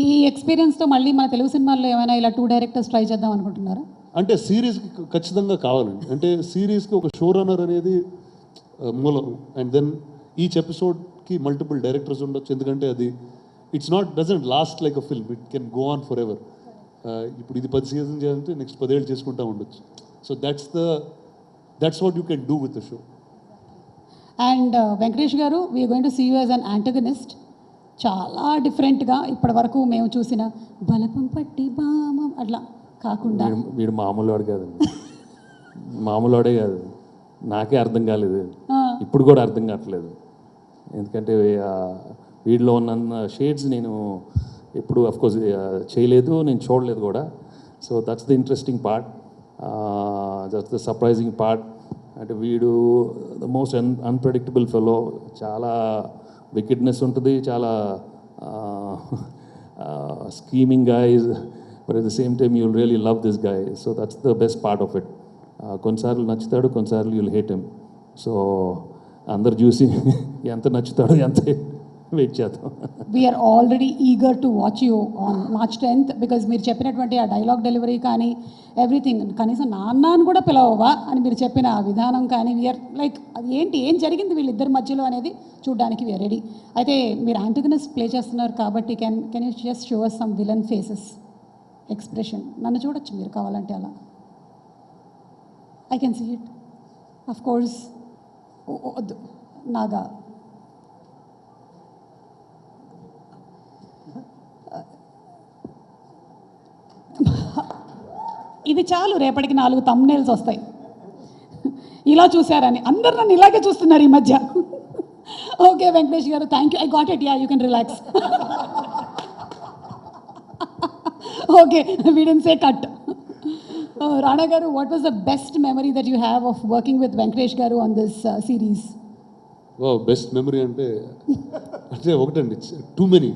ఈ ఎక్స్పీరియన్స్తో మళ్ళీ మన తెలుగు సినిమాల్లో ఏమైనా ఇలా 2 డైరెక్టర్స్ ట్రై చేద్దాం అనుకుంటున్నారా? అంటే సిరీస్కి ఖచ్చితంగా కావాలండి. అంటే సిరీస్కి ఒక షో రన్నర్ అనేది మూలం, అండ్ దెన్ ఈచ్ ఎపిసోడ్కి మల్టిపుల్ డైరెక్టర్స్ ఉండొచ్చు. ఎందుకంటే అది doesn't last like a film, it can go on forever. ఇప్పుడు ఇది 10 సీజన్ చేయాలంటే నెక్స్ట్ 10 ఏళ్ళు చేసుకుంటూ ఉండొచ్చు. So that's what you can do with the show. And Venkatesh garu, we are going to see you as an antagonist. చాలా డిఫరెంట్గా ఇప్పటి వరకు మేము చూసిన బలపం పట్టి బామం అట్లా కాకుండా. వీడు మామూలువాడు కాదండి, మామూలువాడే కాదు. నాకే అర్థం కాలేదు, ఇప్పుడు కూడా అర్థం కావట్లేదు. ఎందుకంటే వీడిలో ఉన్న షేడ్స్ నేను ఎప్పుడు అఫ్కోర్స్ చేయలేదు, నేను చూడలేదు కూడా. So that's the interesting part, that's the surprising part. అంటే వీడు ద మోస్ట్ అన్ప్రెడిక్టబుల్ ఫెలో. చాలా వికెడ్నెస్ ఉంటుంది, చాలా scheming guy, but at the same time you will really love this guy. So that's the best part of it. కొన్నిసార్లు నచ్చుతాడు, కొన్నిసార్లు you'll hate him. So అందరు చూసి ఎంత నచ్చుతాడో ఎంత వెయిట్ చేద్దాం. We're already eager to watch you on March 10th because మీరు చెప్పినటువంటి ఆ డైలాగ్ డెలివరీ కానీ ఎవ్రీథింగ్, కనీసం నాన్న అని కూడా పిలవవా అని మీరు చెప్పిన ఆ విధానం కానీ, వీఆర్ లైక్ అది ఏం జరిగింది వీళ్ళిద్దరి మధ్యలో అనేది చూడడానికి వీఆర్ రెడీ. అయితే మీరు యాంటగనిస్ట్ ప్లే చేస్తున్నారు కాబట్టి can you just show us some villain faces expression? నన్ను చూడొచ్చు మీరు కావాలంటే అలా. I can see it of course. Naga ఇది చాలు, రేపటికి 4 thumbnails వస్తాయి. ఇలా చూసారని. అందరు నన్ను ఇలాగే చూస్తున్నారు ఈ మధ్య. ఓకే వెంకటేష్ గారు, thank you. I got it. Yeah, you can relax. Okay, we didn't say cut. Rana garu, what was the best memory that you have of working with Venkatesh garu on this series? Best memory అంటే ఒకటండి, too many.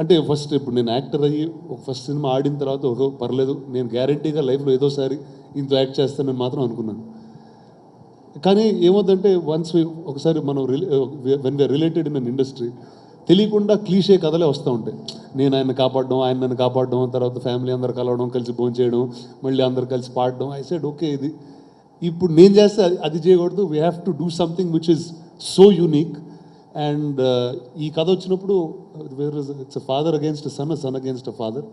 అంటే first ఇప్పుడు నేను actor అయ్యి ఒక first cinema ఆడిన తర్వాత ఒక పర్లేదు, నేను గ్యారంటీగా లైఫ్లో ఏదోసారి ఇంత యాక్ట్ చేస్తానని మాత్రం అనుకున్నాను. కానీ ఏమవుతుందంటే వన్స్ ఒకసారి మనం when we're related in an industry, తెలియకుండా క్లీషే కథలే వస్తూ ఉంటాయి. నేను ఆయన కాపాడడం, ఆయన నన్ను కాపాడడం, తర్వాత ఫ్యామిలీ అందరు కలవడం, కలిసి భోజనం చేయడం, మళ్ళీ అందరు కలిసి పాడడం. ఐ సెడ్ ఓకే, ఇది ఇప్పుడు నేను చేస్తే అది చేయకూడదు, we have to do something which is so unique. And ఈ కథ వచ్చినప్పుడు it's a father against son, son against a father,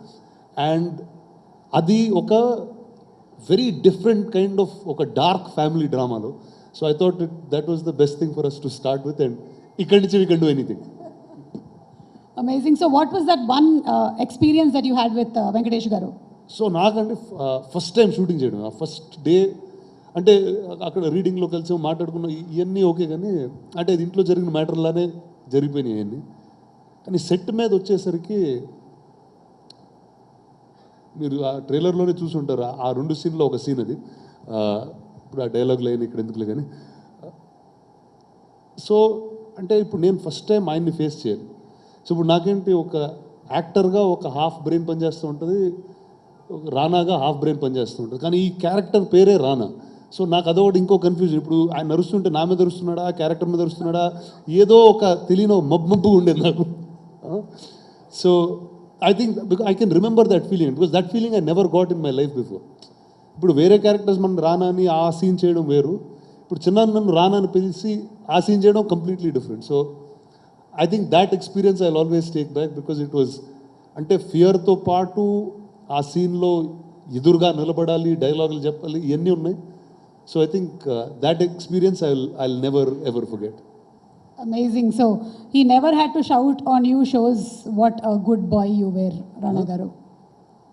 and అది ఒక వెరీ డిఫరెంట్ కైండ్ ఆఫ్ ఒక డార్క్ ఫ్యామిలీ డ్రామాలో. So I thought that was the best thing for us to start with, and ఇక్కడి నుంచి we can do anything. Amazing. So what was that one experience that you had with Venkatesh garu? So నాకంటే first time shooting చేయడం, ఆ first day అంటే అక్కడ రీడింగ్లో కలిసి మాట్లాడుకున్నాం, ఇవన్నీ ఓకే. కానీ అంటే ఇది ఇంట్లో జరిగిన మ్యాటర్లానే జరిగిపోయినాయి అవన్నీ. కానీ సెట్ మీద వచ్చేసరికి మీరు ఆ ట్రైలర్లోనే చూసుంటారు, ఆ 2 సీన్లో ఒక సీన్ అది. ఇప్పుడు ఆ డైలాగ్ లైన్ ఇక్కడ ఎందుకులే కానీ. సో అంటే ఇప్పుడు నేను ఫస్ట్ టైం ఆయన్ని ఫేస్ చేయాలి. సో ఇప్పుడు నాకేంటి, ఒక యాక్టర్గా ఒక హాఫ్ బ్రెయిన్ పనిచేస్తూ ఉంటుంది, రానాగా హాఫ్ బ్రెయిన్ పనిచేస్తూ ఉంటుంది. కానీ ఈ క్యారెక్టర్ పేరే రానా. సో నాకు అదొకటి ఇంకో కన్ఫ్యూజన్. ఇప్పుడు ఆయన నడుస్తుంటే నా మీద నడుస్తున్నాడా, క్యారెక్టర్ మీద నడుస్తున్నాడా, ఏదో ఒక తెలియని మబ్బు ఉండేది నాకు. So I think I can remember that feeling, because that feeling I never got in my life before. ఇప్పుడు వేరే క్యారెక్టర్స్ మనం రానాని ఆ సీన్ చేయడం వేరు, ఇప్పుడు చిన్న నన్ను రానాని పిలిచి ఆ సీన్ చేయడం completely different. So I think that experience I'll always take back, because it was అంటే ఫియర్తో పాటు ఆ సీన్లో ఎదురుగా నిలబడాలి, డైలాగులు చెప్పాలి, ఇవన్నీ ఉన్నాయి. So I think that experience I'll never ever forget. Amazing. So he never had to shout on you, shows what a good boy you were, Rana garu.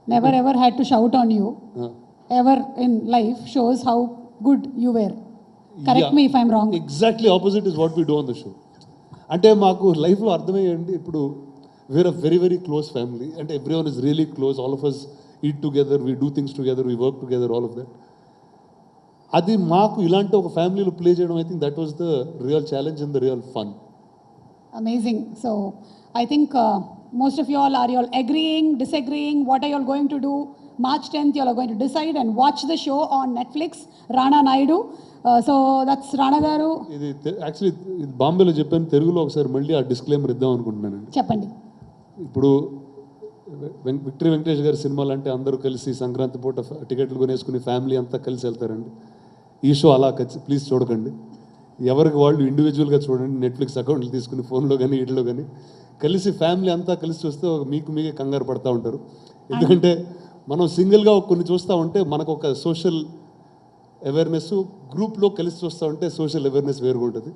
Never ever had to shout on you ever in life, shows how good you were. Correct me if I'm wrong. Exactly opposite is what we do on the show. అంటే మాకు లైఫ్లో అర్థమయ్యండి, ఇప్పుడు we are a very very close family, అంటే everyone is really close, all of us eat together, we do things together, we work together, all of that. అది మాకు ఇలాంటి ఒక ఫ్యామిలీలో ప్లే చేయడం, I think that was the real challenge and the real fun. Amazing. So I think most of you all are agreeing, disagreeing, what are you all going to do? March 10th you all are going to decide and watch the show on Netflix, Rana Naidu. So that's Rana garu. ఇది actually ఇది బాంబేలో చెప్పాను, తెలుగులో ఒకసారి మళ్ళీ ఆ disclaimer ఇద్దాం అనుకుంటున్నానండి. చెప్పండి. ఇప్పుడు విక్టరీ వెంకటేష్ గారి సినిమాలు అంటే అందరూ కలిసి సంక్రాంతి పూట టికెట్లు కొనేసుకుని ఫ్యామిలీ అంతా కలిసి వెళ్తారండి. ఈ షో అలా ప్లీజ్ చూడకండి, ఎవరికి వాళ్ళు ఇండివిజువల్గా చూడండి. నెట్ఫ్లిక్స్ అకౌంట్లు తీసుకుని ఫోన్లో కానీ వీటిలో కానీ కలిసి ఫ్యామిలీ అంతా కలిసి చూస్తే మీకే కంగారు పడుతూ ఉంటారు. ఎందుకంటే మనం సింగిల్గా కొన్ని చూస్తూ ఉంటే మనకు ఒక సోషల్ అవేర్నెస్, గ్రూప్లో కలిసి చూస్తూ ఉంటే సోషల్ అవేర్నెస్ వేరుగా ఉంటుంది.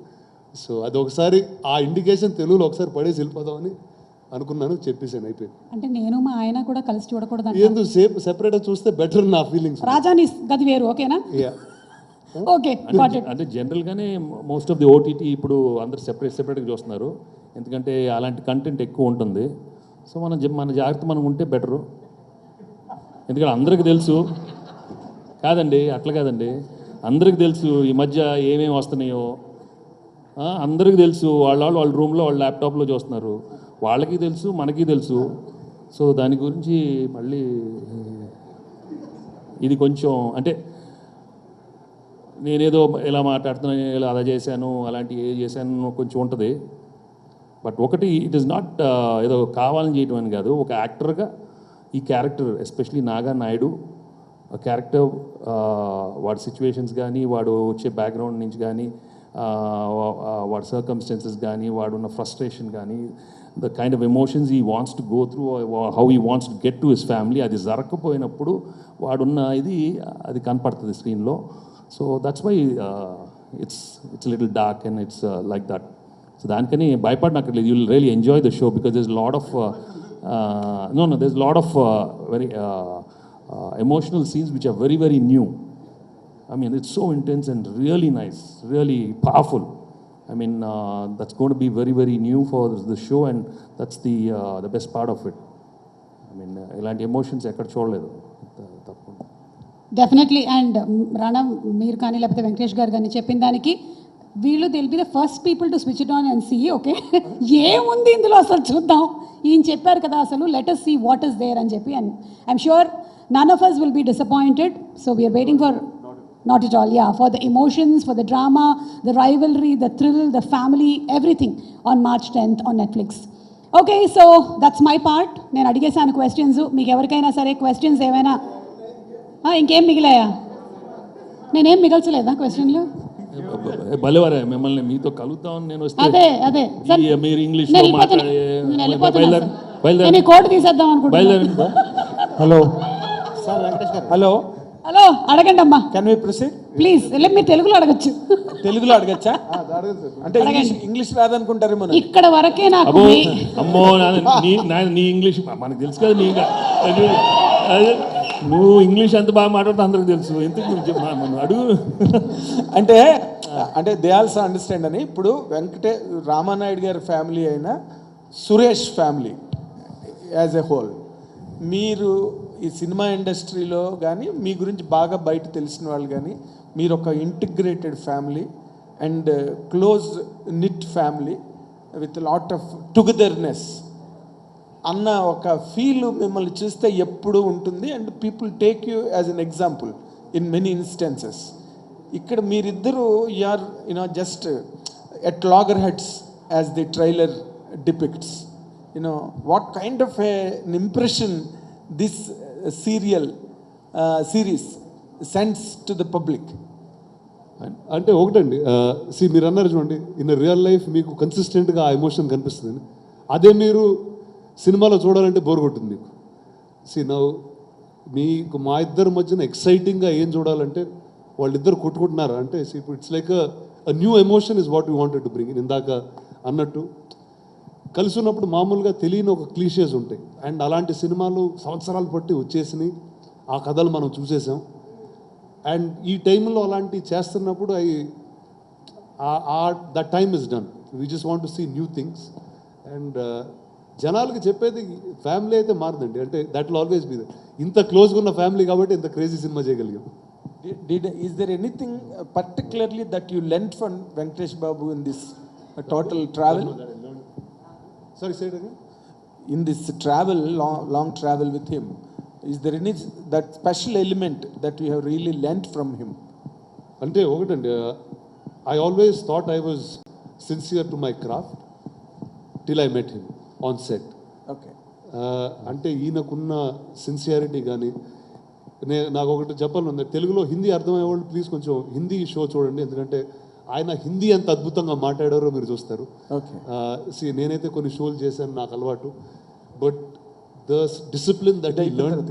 సో అది ఒకసారి ఆ ఇండికేషన్ తెలుగులో ఒకసారి పడేసి వెళ్ళిపోదామని అనుకున్నాను, చెప్పేసాను, అయిపోయింది. అంటే నేను మా ఆయన కూడా కలిసి చూడకూడదు, ఎందుకు సెపరేట్గా చూస్తే బెటర్ నా ఫీలింగ్స్. రాజాని గది వేరు, ఓకేనా? ఓకే, అంటే జనరల్గానే మోస్ట్ ఆఫ్ ది ఓటీటీ ఇప్పుడు అందరు సెపరేట్గా చూస్తున్నారు, ఎందుకంటే అలాంటి కంటెంట్ ఎక్కువ ఉంటుంది. సో మన జాగ్రత్త మనం ఉంటే బెటరు, ఎందుకంటే అందరికీ తెలుసు కాదండి, అట్లా కాదండి, అందరికీ తెలుసు ఈ మధ్య ఏమేమి వస్తున్నాయో, అందరికీ తెలుసు. వాళ్ళ రూమ్లో వాళ్ళ ల్యాప్టాప్లో చూస్తున్నారు, వాళ్ళకి తెలుసు, మనకి తెలుసు. సో దాని గురించి మళ్ళీ ఇది కొంచెం అంటే నేనేదో ఇలా మాట్లాడుతున్నాను, ఇలా అలా చేశాను, అలాంటి ఏ చేశాను కొంచెం ఉంటుంది. బట్ ఒకటి, ఇట్ ఈస్ నాట్ ఏదో కావాలని చేయటం అని కాదు, ఒక యాక్టర్గా ఈ character especially Naga Naidu character, వాడి సిచ్యువేషన్స్ కానీ, వాడు వచ్చే బ్యాక్గ్రౌండ్ నుంచి కానీ, వాడి సర్కమ్స్టెన్సెస్ కానీ, వాడున్న ఫ్రస్ట్రేషన్ కానీ, the kind of emotions he wants to go through, how he wants to get to his family, అది జరగకపోయినప్పుడు వాడున్న అది కనపడుతుంది స్క్రీన్లో. So that's why it's little dark and it's like that. So దానికని భయపడినక్కర్లేదు, you will really enjoy the show, because there's lot of there's lot of very emotional scenes which are very very new, I mean, it's so intense and really nice, really powerful. I mean, that's going to be very, very new for the show, and that's the best part of it. I mean, ఇలాంటి emotions ఎక్కడ చూడలేదు తప్పకుండా. Definitely. And రానా మీరు కానీ లేకపోతే వెంకటేష్ గారు కానీ చెప్పిన దానికి వీళ్ళు will be the first people to switch it on and see okay ఏముంది ఇందులో అసలు చూద్దాం, ఈయన చెప్పారు కదా అసలు let us see what is there అని చెప్పి. And I'm sure none of us will be disappointed, so we are waiting for not at all, yeah, for the emotions, for the drama, the rivalry, the thrill, the family, everything on March 10th on Netflix. Okay, so that's my part. నేను అడిగేసాను questions, మీకు ఎవరికైనా సరే questions ఏమైనా ఇంకేం మిగిలాయా? నేనేం మిగల్చలేదా క్వశ్చన్లు? భలేవారే, మిమ్మల్ని మీతో కలుద్దామని నేను వస్తే అదే మీరు ఇంగ్లీష్ నేను కోర్టు తీసేద్దాం అనుకుంటున్నా. హలో సార్ వెంకటేష్ గారు. హలో హలో అడగండి అమ్మా. Can we proceed? ప్లీజ్ మీరు తెలుగులో అడగచ్చు. తెలుగులో అడగచ్చా? అంటే ఇంగ్లీష్ రాదనుకుంటారేమో. ఇక్కడ వరకే నాకు అమ్మో నీ ఇంగ్లీష్ మనకు తెలుసు కదా, నీ నువ్వు ఇంగ్లీష్ ఎంత బాగా మాట్లాడుతూ అందరికి తెలుసు, ఎందుకు అడుగు. అంటే దే ఆల్సో అండర్స్టాండ్ అని. ఇప్పుడు రామానాయుడు గారి ఫ్యామిలీ అయినా Suresh family as a whole, మీరు ఈ సినిమా ఇండస్ట్రీలో కానీ మీ గురించి బాగా బయట తెలిసిన వాళ్ళు కానీ, మీరు ఒక integrated family and close knit family with lot of టుగెదర్నెస్ అన్న ఒక ఫీల్ మిమ్మల్ని చూస్తే ఎప్పుడు ఉంటుంది. And people take you as an example in many instances. ఇక్కడ మీరిద్దరూ you're just at loggerheads as the trailer depicts. What kind of an impression this series sends to the public? అంటే ఒకటండి, మీరు అన్నారు చూడండి, ఇన్ రియల్ లైఫ్ మీకు కన్సిస్టెంట్గా ఆ ఎమోషన్ కనిపిస్తుంది, అదే మీరు సినిమాలో చూడాలంటే బోర్ కొట్టింది మీకు. మీకు మా ఇద్దరి మధ్యన ఎక్సైటింగ్గా ఏం చూడాలంటే వాళ్ళిద్దరు కొట్టుకుంటున్నారు అంటే ఇప్పుడు it's like a new emotion is what you wanted to bring. ఇందాక అన్నట్టు కలిసి ఉన్నప్పుడు మామూలుగా తెలియని ఒక క్లీషేస్ ఉంటాయి, అండ్ అలాంటి సినిమాలు సంవత్సరాలు పట్టి వచ్చేసినాయి, ఆ కథలు మనం చూసేసాం. అండ్ ఈ టైంలో అలాంటివి చేస్తున్నప్పుడు the time is done, we just want to see new things. And జనాలకి చెప్పేది ఫ్యామిలీ అయితే మారదండి, అంటే that will always be that. ఇంత క్లోజ్గా ఉన్న ఫ్యామిలీ కాబట్టి ఇంత క్రేజీ సినిమా చేయగలిగాం. Is there anything particularly that you learnt from Venkatesh Babu in this total travel? Sorry, say it again. In this travel, long travel with him, is there any that special element that you have really learnt from him? అంటే ఒకటండి, I always thought I was sincere to my craft till I met him on set. Okay. అంటే ఈయనకున్న sincerity కానీ, నాకు ఒకటి చెప్పాలనుంది, తెలుగులో హిందీ అర్థమయ్యే వాళ్ళు please కొంచెం హిందీ షో చూడండి, ఎందుకంటే ఆయన హిందీ ఎంత అద్భుతంగా మాట్లాడారో మీరు చూస్తారు. నేనైతే కొన్ని షోలు చేశాను, నాకు అలవాటు, but the discipline that I learn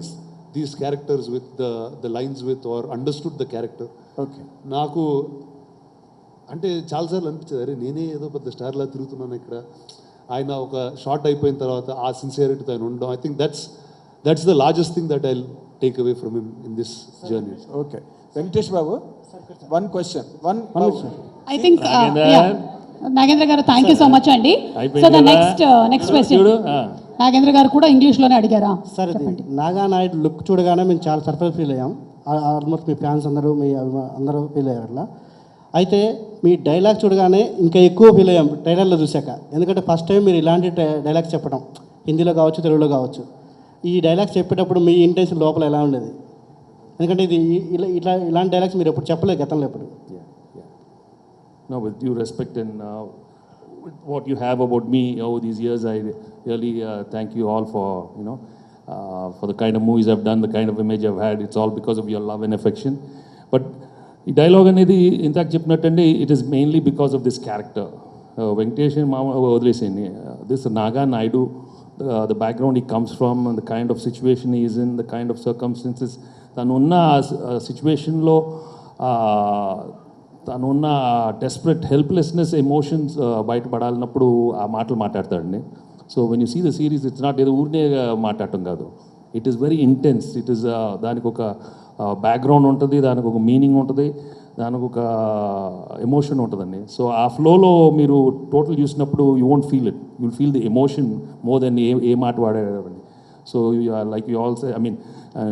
these characters with the lines with are understood the character. Okay, నాకు అంటే చాలాసార్లు అనిపించింది, అరే నేనే ఏదో పెద్ద స్టార్లా తిరుగుతున్నాను ఇక్కడ. ఆయన ఒక షార్ట్ అయిపోయిన తర్వాత ఆ సిన్సియారిటీతో ఆయన ఉండడం, I think that's the largest thing that I take away from him in this journey. Okay, Venkatesh Babu, one question. I think Nagendra garu, thank you so much andi. So the next question, Nagendra garu kuda English lone adigara. Sir, Naga Naidu look చూడగానే మేము చాలా surprise feel అయ్యాం. Almost మీ fans అందరూ అందరూ feel అయ్యారు అట్లా. అయితే మీ dialogue చూడగానే ఇంకా ఎక్కువ ఫీల్ అయ్యాం ట్రైలర్లో చూశాక. ఎందుకంటే ఫస్ట్ టైం మీరు ఇలాంటి డైలాగ్స్ చెప్పడం, హిందీలో కావచ్చు తెలుగులో కావచ్చు. ఈ డైలాగ్స్ చెప్పేటప్పుడు మీ ఇంటెన్షన్ లోపల ఎలా ఉండేది? ఎందుకంటే ఇది ఇలాంటి డైలాగ్స్ మీరు ఎప్పుడు చెప్పలేదు గతంలో ఎప్పుడు. No, with due respect and what you have about me over these years, I really thank you all for for the kind of movies I've done, the kind of image I've had. It's all because of your love and affection. But ఈ dialogue అనేది ఇందాక చెప్పినట్టండి, it is mainly because of this character. Venkatesh మామ వదిలేసేయండి, this Naga Naidu, the background he comes from and the kind of situation he is in, the kind of circumstances, tanuన్న situationలో tanuన్న desperate helplessness emotions బయటపడాలన్నప్పుడు ఆ మాటలు మాట్లాడతాడండి. So when you see the series, it's not ఏదో ఊరినే మాట్లాడటం కాదు, it is very intense. It is దానికి ఒక బ్యాక్గ్రౌండ్ ఉంటుంది, దానికి ఒక మీనింగ్ ఉంటుంది, దానికి ఒక ఎమోషన్ ఉంటుందండి. సో ఆ ఫ్లోలో మీరు టోటల్ చూసినప్పుడు you won't feel it, you'll feel the emotion more than ఏ మాట వాడేవారండి. So like you also I mean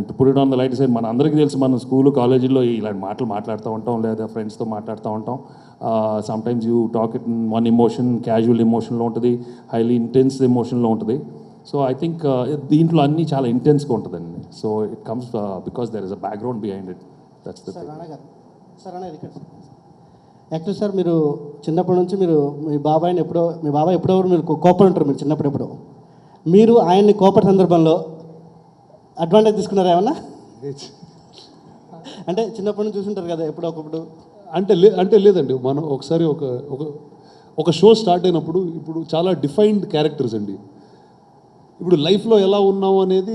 to put it on the light side, మన అందరికీ తెలుసు మనం స్కూల్ కాలేజీలో ఇలాంటి మాటలు మాట్లాడుతూ ఉంటాం, లేదా ఫ్రెండ్స్తో మాట్లాడుతూ ఉంటాం. Sometimes you talk it in one emotion, casual ఎమోషన్లో ఉంటుంది, హైలీ ఇంటెన్స్ ఎమోషన్లో ఉంటుంది. సో ఐ థింక్ దీంట్లో అన్నీ చాలా ఇంటెన్స్గా ఉంటుందండి. So it comes because there is a background behind it. That's the thing. Actually sir, మీరు చిన్నప్పటి నుంచి మీరు మీ బాబాయ్ ఎప్పుడో మీరు కోపడి ఉంటారు, మీరు చిన్నప్పుడు ఎప్పుడో మీరు ఆయన్ని కోపడి సందర్భంలో అడ్వాంటేజ్ తీసుకున్నారా ఏమన్నా? అంటే చిన్నప్పటి నుంచి చూసుంటారు కదా ఎప్పుడో ఒకప్పుడు. అంటే లేదండి, మనం ఒకసారి ఒక షో స్టార్ట్ అయినప్పుడు ఇప్పుడు చాలా డిఫైన్డ్ క్యారెక్టర్స్ అండి. ఇప్పుడు లైఫ్లో ఎలా ఉన్నాము అనేది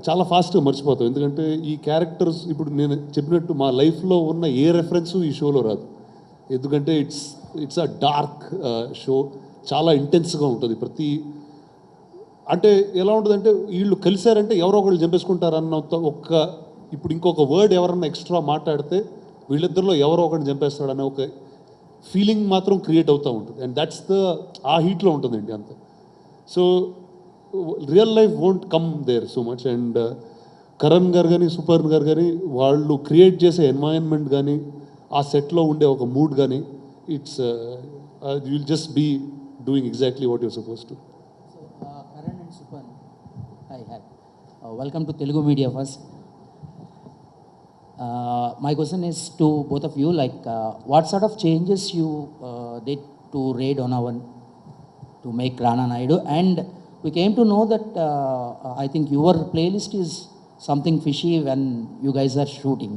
చాలా ఫాస్ట్గా మర్చిపోతాం. ఎందుకంటే ఈ క్యారెక్టర్స్ ఇప్పుడు నేను చెప్పినట్టు మా లైఫ్లో ఉన్న ఏ రెఫరెన్సు ఈ షోలో రాదు. ఎందుకంటే ఇట్స్ అ డార్క్ షో, చాలా ఇంటెన్స్గా ఉంటుంది. అంటే ఎలా ఉంటుందంటే వీళ్ళు కలిశారంటే ఎవరో ఒకళ్ళు చంపేసుకుంటారన్న ఇప్పుడు ఇంకొక వర్డ్ ఎవరన్నా ఎక్స్ట్రా మాట్లాడితే వీళ్ళిద్దరిలో ఎవరో ఒకరిని చంపేస్తాడనే ఒక ఫీలింగ్ మాత్రం క్రియేట్ అవుతూ ఉంటుంది. అండ్ దట్స్ ఆ హీట్లో ఉంటుందండి అంత. So real life won't come there so much. And Karan garu కానీ సుపర్ణ గారు కానీ వాళ్ళు క్రియేట్ చేసే ఎన్వైరన్మెంట్ కానీ ఆ సెట్లో ఉండే ఒక మూడ్ కానీ it's will just be doing exactly what you're suppose to. Karan and Supan, hi. Welcome to Telugu Media first. My question is to both of you, like what sort of changes you did to Raid on our to make Rana Naidu, and we came to know that I think your playlist is something fishy when you guys are shooting.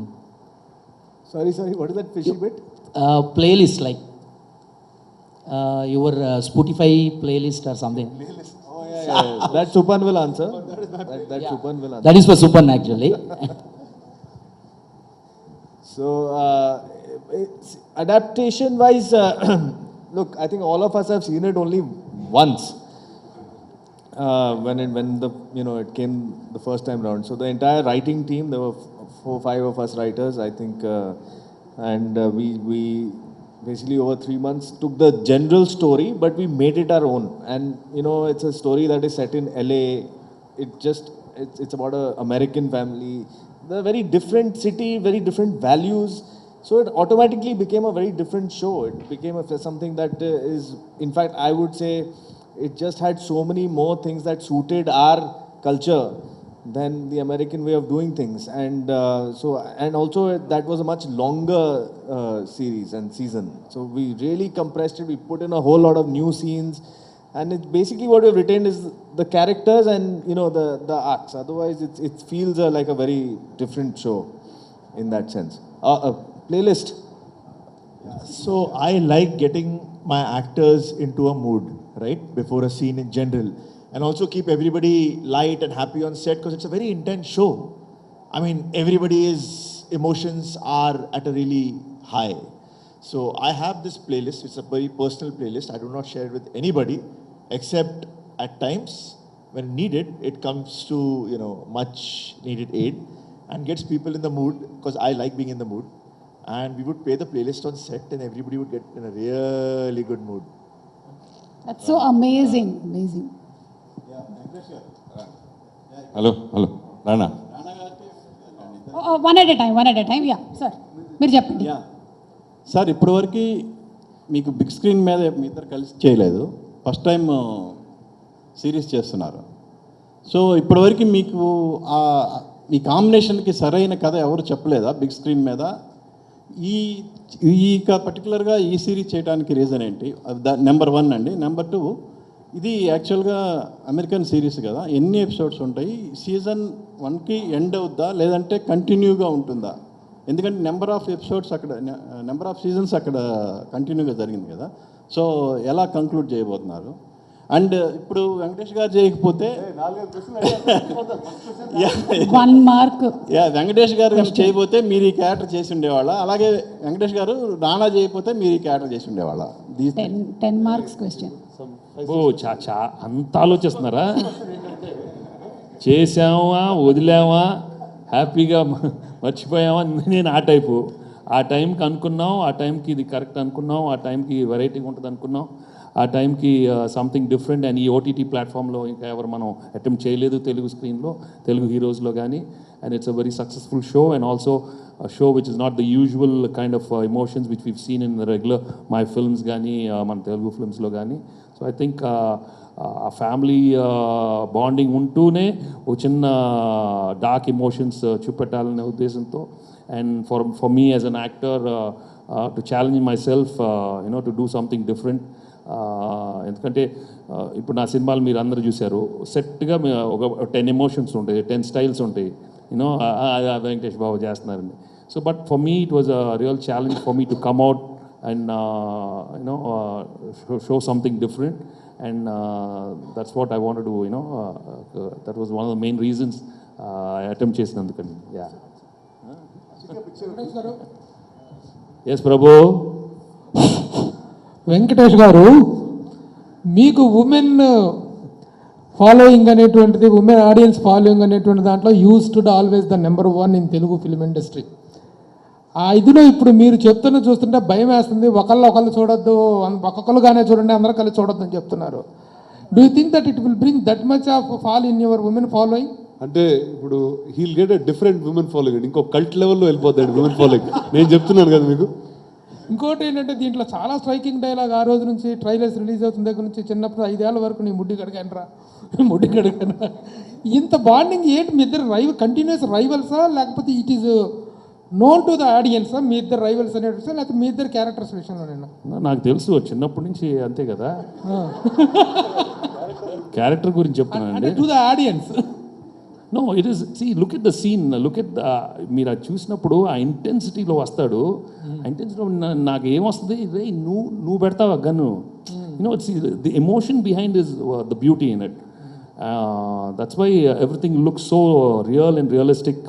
Sorry, what is that fishy bit? Playlist, like your Spotify playlist or something. Playlist. Oh yeah. That Supan will answer. That Supan will answer. That is for Supan actually. So adaptation wise, look, I think all of us have seen it only once. When it came the first time round. So the entire writing team, there were 4-5 of us writers, I think, and we basically over 3 months took the general story, but we made it our own. And it's a story that is set in LA. It's about an American family. They're very different city, very different values. So it automatically became a very different show. It became something that is, in fact, I would say, it just had so many more things that suited our culture than the American way of doing things. And also that was a much longer series and season. So we really compressed it. We put in a whole lot of new scenes. And it's basically what we've retained is the characters and, the arcs. Otherwise, it feels like a very different show in that sense. Playlist. So I like getting my actors into a mood, right, before a scene in general, and also keep everybody light and happy on set because it's a very intense show. I mean, everybody's emotions are at a really high. So I have this playlist. It's a very personal playlist. I do not share it with anybody except at times when needed. It comes to much needed aid and gets people in the mood because I like being in the mood. And we would play the playlist on set and everybody would get in a really good mood. That's so amazing. Hello Rana. One at a time. Yeah, sir. మీరు చెప్పండి. Sir, ఇప్పటివరకు మీకు big screen మీద మీ ఇద్దరు కలిసి చేయలేదు, first time series చేస్తున్నారు. So ఇప్పటివరకు మీకు ఈ కాంబినేషన్కి సరైన కథ ఎవరు చెప్పలేదా బిగ్ స్క్రీన్ మీద? ఈ పర్టికులర్గా ఈ సిరీస్ చేయడానికి రీజన్ ఏంటి? నెంబర్ 1 అండి. నెంబర్ 2, ఇది యాక్చువల్గా అమెరికన్ సిరీస్ కదా, ఎన్ని ఎపిసోడ్స్ ఉంటాయి? సీజన్ 1కి ఎండ్ అవుద్దా లేదంటే కంటిన్యూగా ఉంటుందా? ఎందుకంటే నెంబర్ ఆఫ్ ఎపిసోడ్స్ అక్కడ, నెంబర్ ఆఫ్ సీజన్స్ అక్కడ కంటిన్యూగా జరిగింది కదా. సో ఎలా కంక్లూడ్ చేయబోతున్నారు? అండ్ ఇప్పుడు వెంకటేష్ గారు చేయకపోతే వెంకటేష్ గారు చేయకపోతే మీరు ఈ క్యారెక్టర్ చేసి ఉండేవాళ్ళ? అలాగే వెంకటేష్ గారు రానా చేయకపోతే మీరు ఈ క్యారెక్టర్ చేసి ఉండేవాళ్ళ? 10 marks question. అంత ఆలోచిస్తున్నారా? చేసామా వదిలేమా హ్యాపీగా మర్చిపోయామా నేను ఆ టైపు. ఆ టైంకి అనుకున్నాం, ఆ టైంకి ఇది కరెక్ట్ అనుకున్నాం, ఆ టైంకి వెరైటీగా ఉంటుంది అనుకున్నాం, ఆ టైంకి సంథింగ్ డిఫరెంట్. అండ్ ఈ ఓటీటీ ప్లాట్ఫామ్లో ఇంకా ఎవరు మనం అటెంప్ట్ చేయలేదు తెలుగు స్క్రీన్లో, తెలుగు హీరోస్లో కానీ. And it's a very successful show and also show which is not the usual kind of emotions which we've seen in regular my films కానీ మన తెలుగు ఫిల్మ్స్లో కానీ. సో ఐ థింక్ ఆ ఫ్యామిలీ బాండింగ్ ఉంటూనే ఒక చిన్న డార్క్ ఎమోషన్స్ చూపెట్టాలనే ఉద్దేశంతో. And for me as an actor, to challenge myself, to do something different. ఎందుకంటే ఇప్పుడు నా సినిమాలు మీరు అందరూ చూశారు, సెట్గా ఒక 10 ఎమోషన్స్ ఉంటాయి, 10 స్టైల్స్ ఉంటాయి, వెంకటేష్ బాబు చేస్తున్నారండి. So but for me it was a real challenge for me to come out and show something different. And that's what I wanted to do, that was one of the main reasons I attempt చేసినందుకండి. Yeah. Yes Prabhu. Venkatesh garu, మీకు women following అనేటువంటిది, women audience following అనేటువంటి దాంట్లో used always the number 1 in Telugu film industry. ఆ ఇదిలో ఇప్పుడు మీరు చూస్తుంటే భయం వేస్తుంది. ఒకళ్ళు చూడొద్దు, ఒక్కొక్కరుగానే చూడండి, అందరూ కలిసి చూడొద్దు అని చెప్తున్నారు. Do you think that it will bring that much of fall in your women following? అంటే ఇప్పుడు heal get a different women following, ఇంకో కల్ట్ లెవెల్లో వెళ్ళిపోతాడు ఉమెన్ ఫాలోయింగ్. నేను చెప్తున్నాను కదా మీకు. ఇంకోటి ఏంటంటే దీంట్లో చాలా స్ట్రైకింగ్ డైలాగ్, ఆ రోజు నుంచి ట్రైలర్స్ రిలీజ్ అవుతున్న దగ్గర నుంచి చిన్నప్పుడు 5 ఏళ్ళ వరకు నీ ముడ్డి కడగనరా. ఇంత బాండింగ్ ఏంటి మీ ఇద్దరు? కంటిన్యూస్ రైవల్సా, లేకపోతే it is known to the ఆడియన్సా మీ ఇద్దరు రైవల్స్ అనేసి, లేకపోతే మీ ఇద్దరు క్యారెక్టర్స్ విషయంలో? నాకు తెలుసు చిన్నప్పటి నుంచి అంతే కదా, క్యారెక్టర్ గురించి చెప్తున్నాను to the audience. No it is, look at the scene, look at మీరు అది చూసినప్పుడు ఆ ఇంటెన్సిటీలో వస్తాడు. ఆ ఇంటెన్సిటీలో నాకు ఏమొస్తుంది, రే నువ్వు పెడతావు gun, it's the emotion behind is the beauty in it. That's why everything look so real and realistic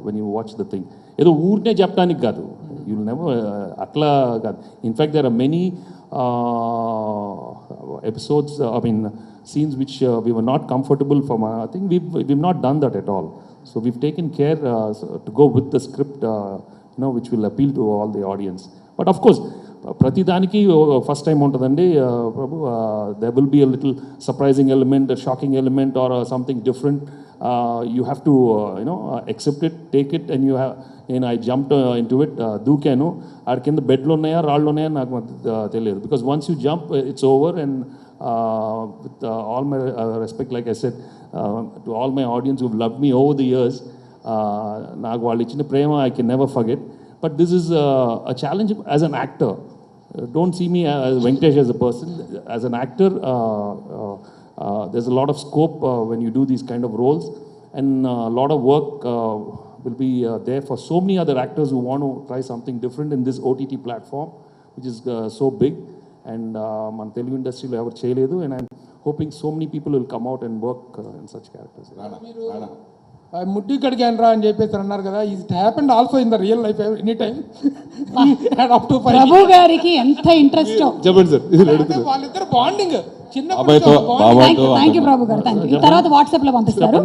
when you watch the thing. ఏదో ఊరినే చెప్పడానికి కాదు, యూ విల్ నెవర్ అట్లా కాదు. In fact there are many episodes, scenes which we were not comfortable for. I think we've not done that at all. So we've taken care to go with the script, which will appeal to all the audience. But of course, ప్రతి దానికి first time ఉంటుందండి ప్రభు. there will be a little surprising element, a shocking element, or something different. You have to accept it, take it, and you have. I jumped into it, దూకాను. ఆడ కింద బెడ్లు ఉన్నాయా రాళ్ళు ఉన్నాయా నాకు తెలియదు. Because once you jump it's over. And with all my respect, like I said, to all my audience who've loved me over the years, నాకు వాళ్ళు ఇచ్చిన ప్రేమ I can never forget. But this is a challenge as an actor. Don't see me as Venkatesh as a person. As an actor, there's a lot of scope when you do these kind of roles, and a lot of work will be there for so many other actors who want to try something different in this OTT platform, which is so big. And మన తెలుగు ఇండస్ట్రీలో ఎవరు చేయలేదు. And I'm hoping so many people will come out and work in such characters. ముడ్డి కడిగానరా అని చెప్పేసి అన్నారు కదా, it happened also in the real life any time. Prabhu గారికి ఎంత ఇంట్రెస్ట్ చెప్పండి సార్. వాళ్ళిద్దరు బాండింగ్ చిన్న. థ్యాంక్ యూ ప్రభు గారు, థ్యాంక్ యూ. తర్వాత వాట్సాప్ లో పంపిస్తారు.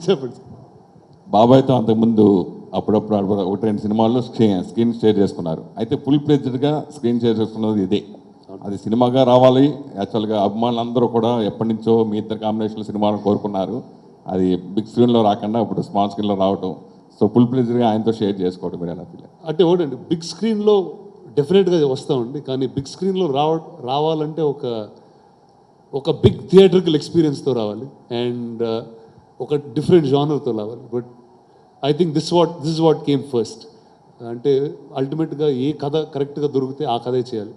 చెప్పండి. బాబాయ్తో అంతకుముందు అప్పుడప్పుడు 1-2 సినిమాల్లో స్క్రీన్ షేర్ చేసుకున్నారు. అయితే ఫుల్ ప్లేజ్డ్గా స్క్రీన్ షేర్ చేసుకున్నది ఇదే. అది సినిమాగా రావాలి. యాక్చువల్గా అభిమానులందరూ కూడా ఎప్పటి నుంచో మీ ఇద్దరు కాంబినేషన్లో సినిమాలను కోరుకున్నారు. అది బిగ్ స్క్రీన్లో రాకుండా ఇప్పుడు స్మాల్ స్క్రీన్లో రావటం. సో ఫుల్ ప్లేజ్డ్గా ఆయనతో షేర్ చేసుకోవడం మీరు ఎలా ఫీల్? అంటే ఒకటండి, బిగ్ స్క్రీన్లో డెఫినెట్గా వస్తామండి. కానీ బిగ్ స్క్రీన్లో రావాలంటే ఒక బిగ్ థియేటర్కల్ ఎక్స్పీరియన్స్తో రావాలి. అండ్ ఒక డిఫరెంట్ జానర్తో రావాలి. But I think this is what came first. అంటే అల్టిమేట్గా ఏ కథ కరెక్ట్గా దొరికితే ఆ కథే చేయాలి.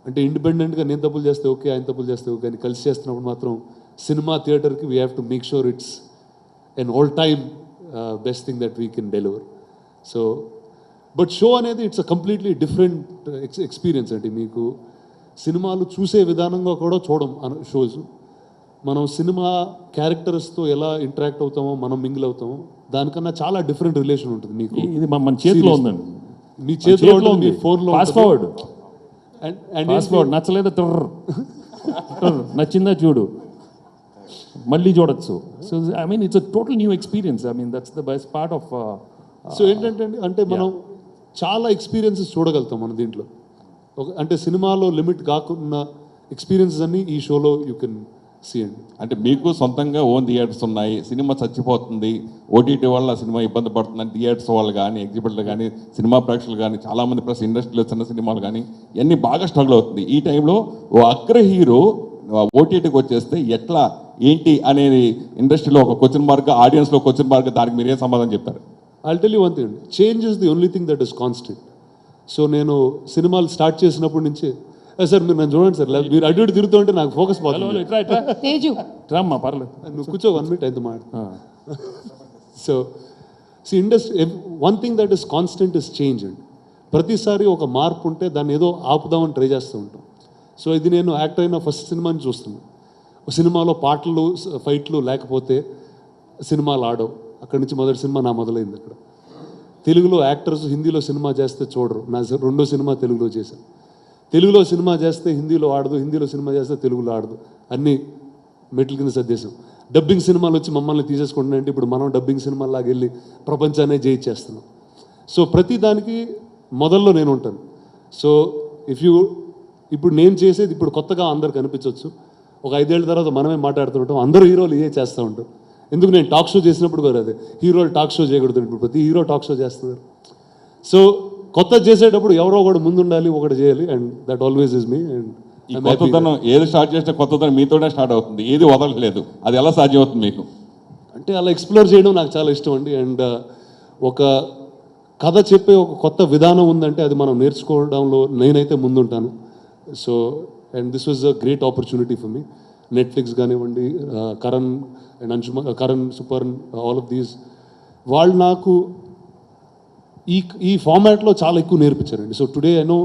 అంటే ఇండిపెండెంట్గా నేను తప్పులు చేస్తే ఓకే, ఆయన తప్పులు చేస్తే ఓకే, కానీ కలిసి చేస్తున్నప్పుడు మాత్రం సినిమా థియేటర్కి we have to make sure it's an all-time best thing that we can deliver. So, but show అనేది it's a completely different experience అండి. మీకు సినిమాలు చూసే విధానంగా కూడా చూడం షోస్. మనం సినిమా క్యారెక్టర్స్తో ఎలా ఇంటరాక్ట్ అవుతామో, మనం మింగిల్ అవుతామో, దానికన్నా చాలా డిఫరెంట్ రిలేషన్ ఉంటుంది. మీకు ఇది మన చేతిలో ఉందండి, మీ చేతిలో ఉంటుంది, మీ ఫోన్లో. ఫాస్ట్ ఫార్వర్డ్ నచ్చలేదు, నచ్చిందా చూడు. మళ్ళీ చూడొచ్చు. So I mean it's a total new experience. I mean that's the best part of. So ఏంటంటే అంటే మనం చాలా ఎక్స్పీరియన్సెస్ చూడగలుగుతాం మన దీంట్లో. అంటే సినిమాలో లిమిట్ కాకుండా ఎక్స్పీరియన్సెస్ అన్ని ఈ షోలో యూ కెన్ సీ అండి. అంటే మీకు సొంతంగా ఓన్ థియేటర్స్ ఉన్నాయి, సినిమా చచ్చిపోతుంది, ఓటీటీ వల్ల సినిమా ఇబ్బంది పడుతుందని థియేటర్స్ వాళ్ళు కానీ, ఎగ్జిబిటర్లు కానీ, సినిమా ప్రేక్షకులు కానీ, చాలామంది ప్లస్ ఇండస్ట్రీలో చిన్న సినిమాలు కానీ ఇవన్నీ బాగా స్ట్రగుల్ అవుతుంది. ఈ టైంలో ఓ అగ్ర హీరో ఓటీటీకి వచ్చేస్తే ఎట్లా ఏంటి అనేది ఇండస్ట్రీలో ఒక క్వశ్చన్ మార్క్, ఆడియన్స్లో క్వశ్చన్ మార్క్, దానికి మీరేం సమాధానం చెప్తారు? I'll tell you one thing, change is the only thing that is constant. So నేను సినిమాలు స్టార్ట్ చేసినప్పటి నుంచి సార్ మీరు నన్ను చూడండి సార్, మీరు అటు ఇటు తిరుగుతూ ఉంటే నాకు ఫోకస్ పోతుంది. రామ్మా పర్లేదు, నువ్వు కూర్చో 1 minute అయితే మాట. So industry one thing that is constant is change అండి. ప్రతిసారి ఒక మార్పు ఉంటే దాన్ని ఏదో ఆపుదామని ట్రై చేస్తూ ఉంటాం. సో ఇది నేను యాక్టర్ అయిన ఫస్ట్ సినిమాని చూస్తున్నాను. సినిమాలో పాటలు ఫైట్లు లేకపోతే సినిమాలు ఆడవు. అక్కడి నుంచి మొదటి సినిమా నా మొదలైంది అక్కడ. తెలుగులో యాక్టర్స్ హిందీలో సినిమా చేస్తే చూడరు. నా 2వ సినిమా తెలుగులో చేశాను. తెలుగులో సినిమా చేస్తే హిందీలో ఆడదు, హిందీలో సినిమా చేస్తే తెలుగులో ఆడదు. అన్నీ మెట్ల కింద సర్దేశం. డబ్బింగ్ సినిమాలు వచ్చి మమ్మల్ని తీసేసుకుంటున్నాయంటే ఇప్పుడు మనం డబ్బింగ్ సినిమాలాగా వెళ్ళి ప్రపంచాన్ని జయించేస్తున్నాం. సో ప్రతి దానికి మొదల్లో నేను ఉంటాను. సో ఇప్పుడు నేను చేసేది ఇప్పుడు కొత్తగా అందరికి అనిపించవచ్చు. ఒక 5 ఏళ్ళ తర్వాత మనమే మాట్లాడుతుంటాం, అందరూ హీరోలు ఇవే చేస్తూ ఉంటాం. ఎందుకు నేను టాక్ షో చేసినప్పుడు కూడా అదే, హీరోలు టాక్ షో చేయకూడదు, ఇప్పుడు ప్రతి హీరో టాక్ షో చేస్తున్నారు. సో కొత్త చేసేటప్పుడు ఎవరో ఒకటి ముందు ఉండాలి, ఒకటి చేయాలి. And that always is me. And ఈ కొత్తదనం ఏది స్టార్ట్ చేస్తే కొత్తదనం మీతోనే స్టార్ట్ అవుతుంది, ఏది వదలలేదు. అది ఎలా సాధ్యం అవుతుంది మీకు? అంటే అలా ఎక్స్ప్లోర్ చేయడం నాకు చాలా ఇష్టం అండి. అండ్ ఒక కథ చెప్పే ఒక కొత్త విధానం ఉందంటే అది మనం నేర్చుకోవడంలో నేనైతే ముందుంటాను. So and this was a great opportunity for me. Netflix కానివ్వండి, Karan and Anshuma, Karan, Suparn, all of these వాళ్ళు నాకు ఈ ఫార్మాట్లో చాలా ఎక్కువ నేర్పించారండి. సో టుడే ఐ నో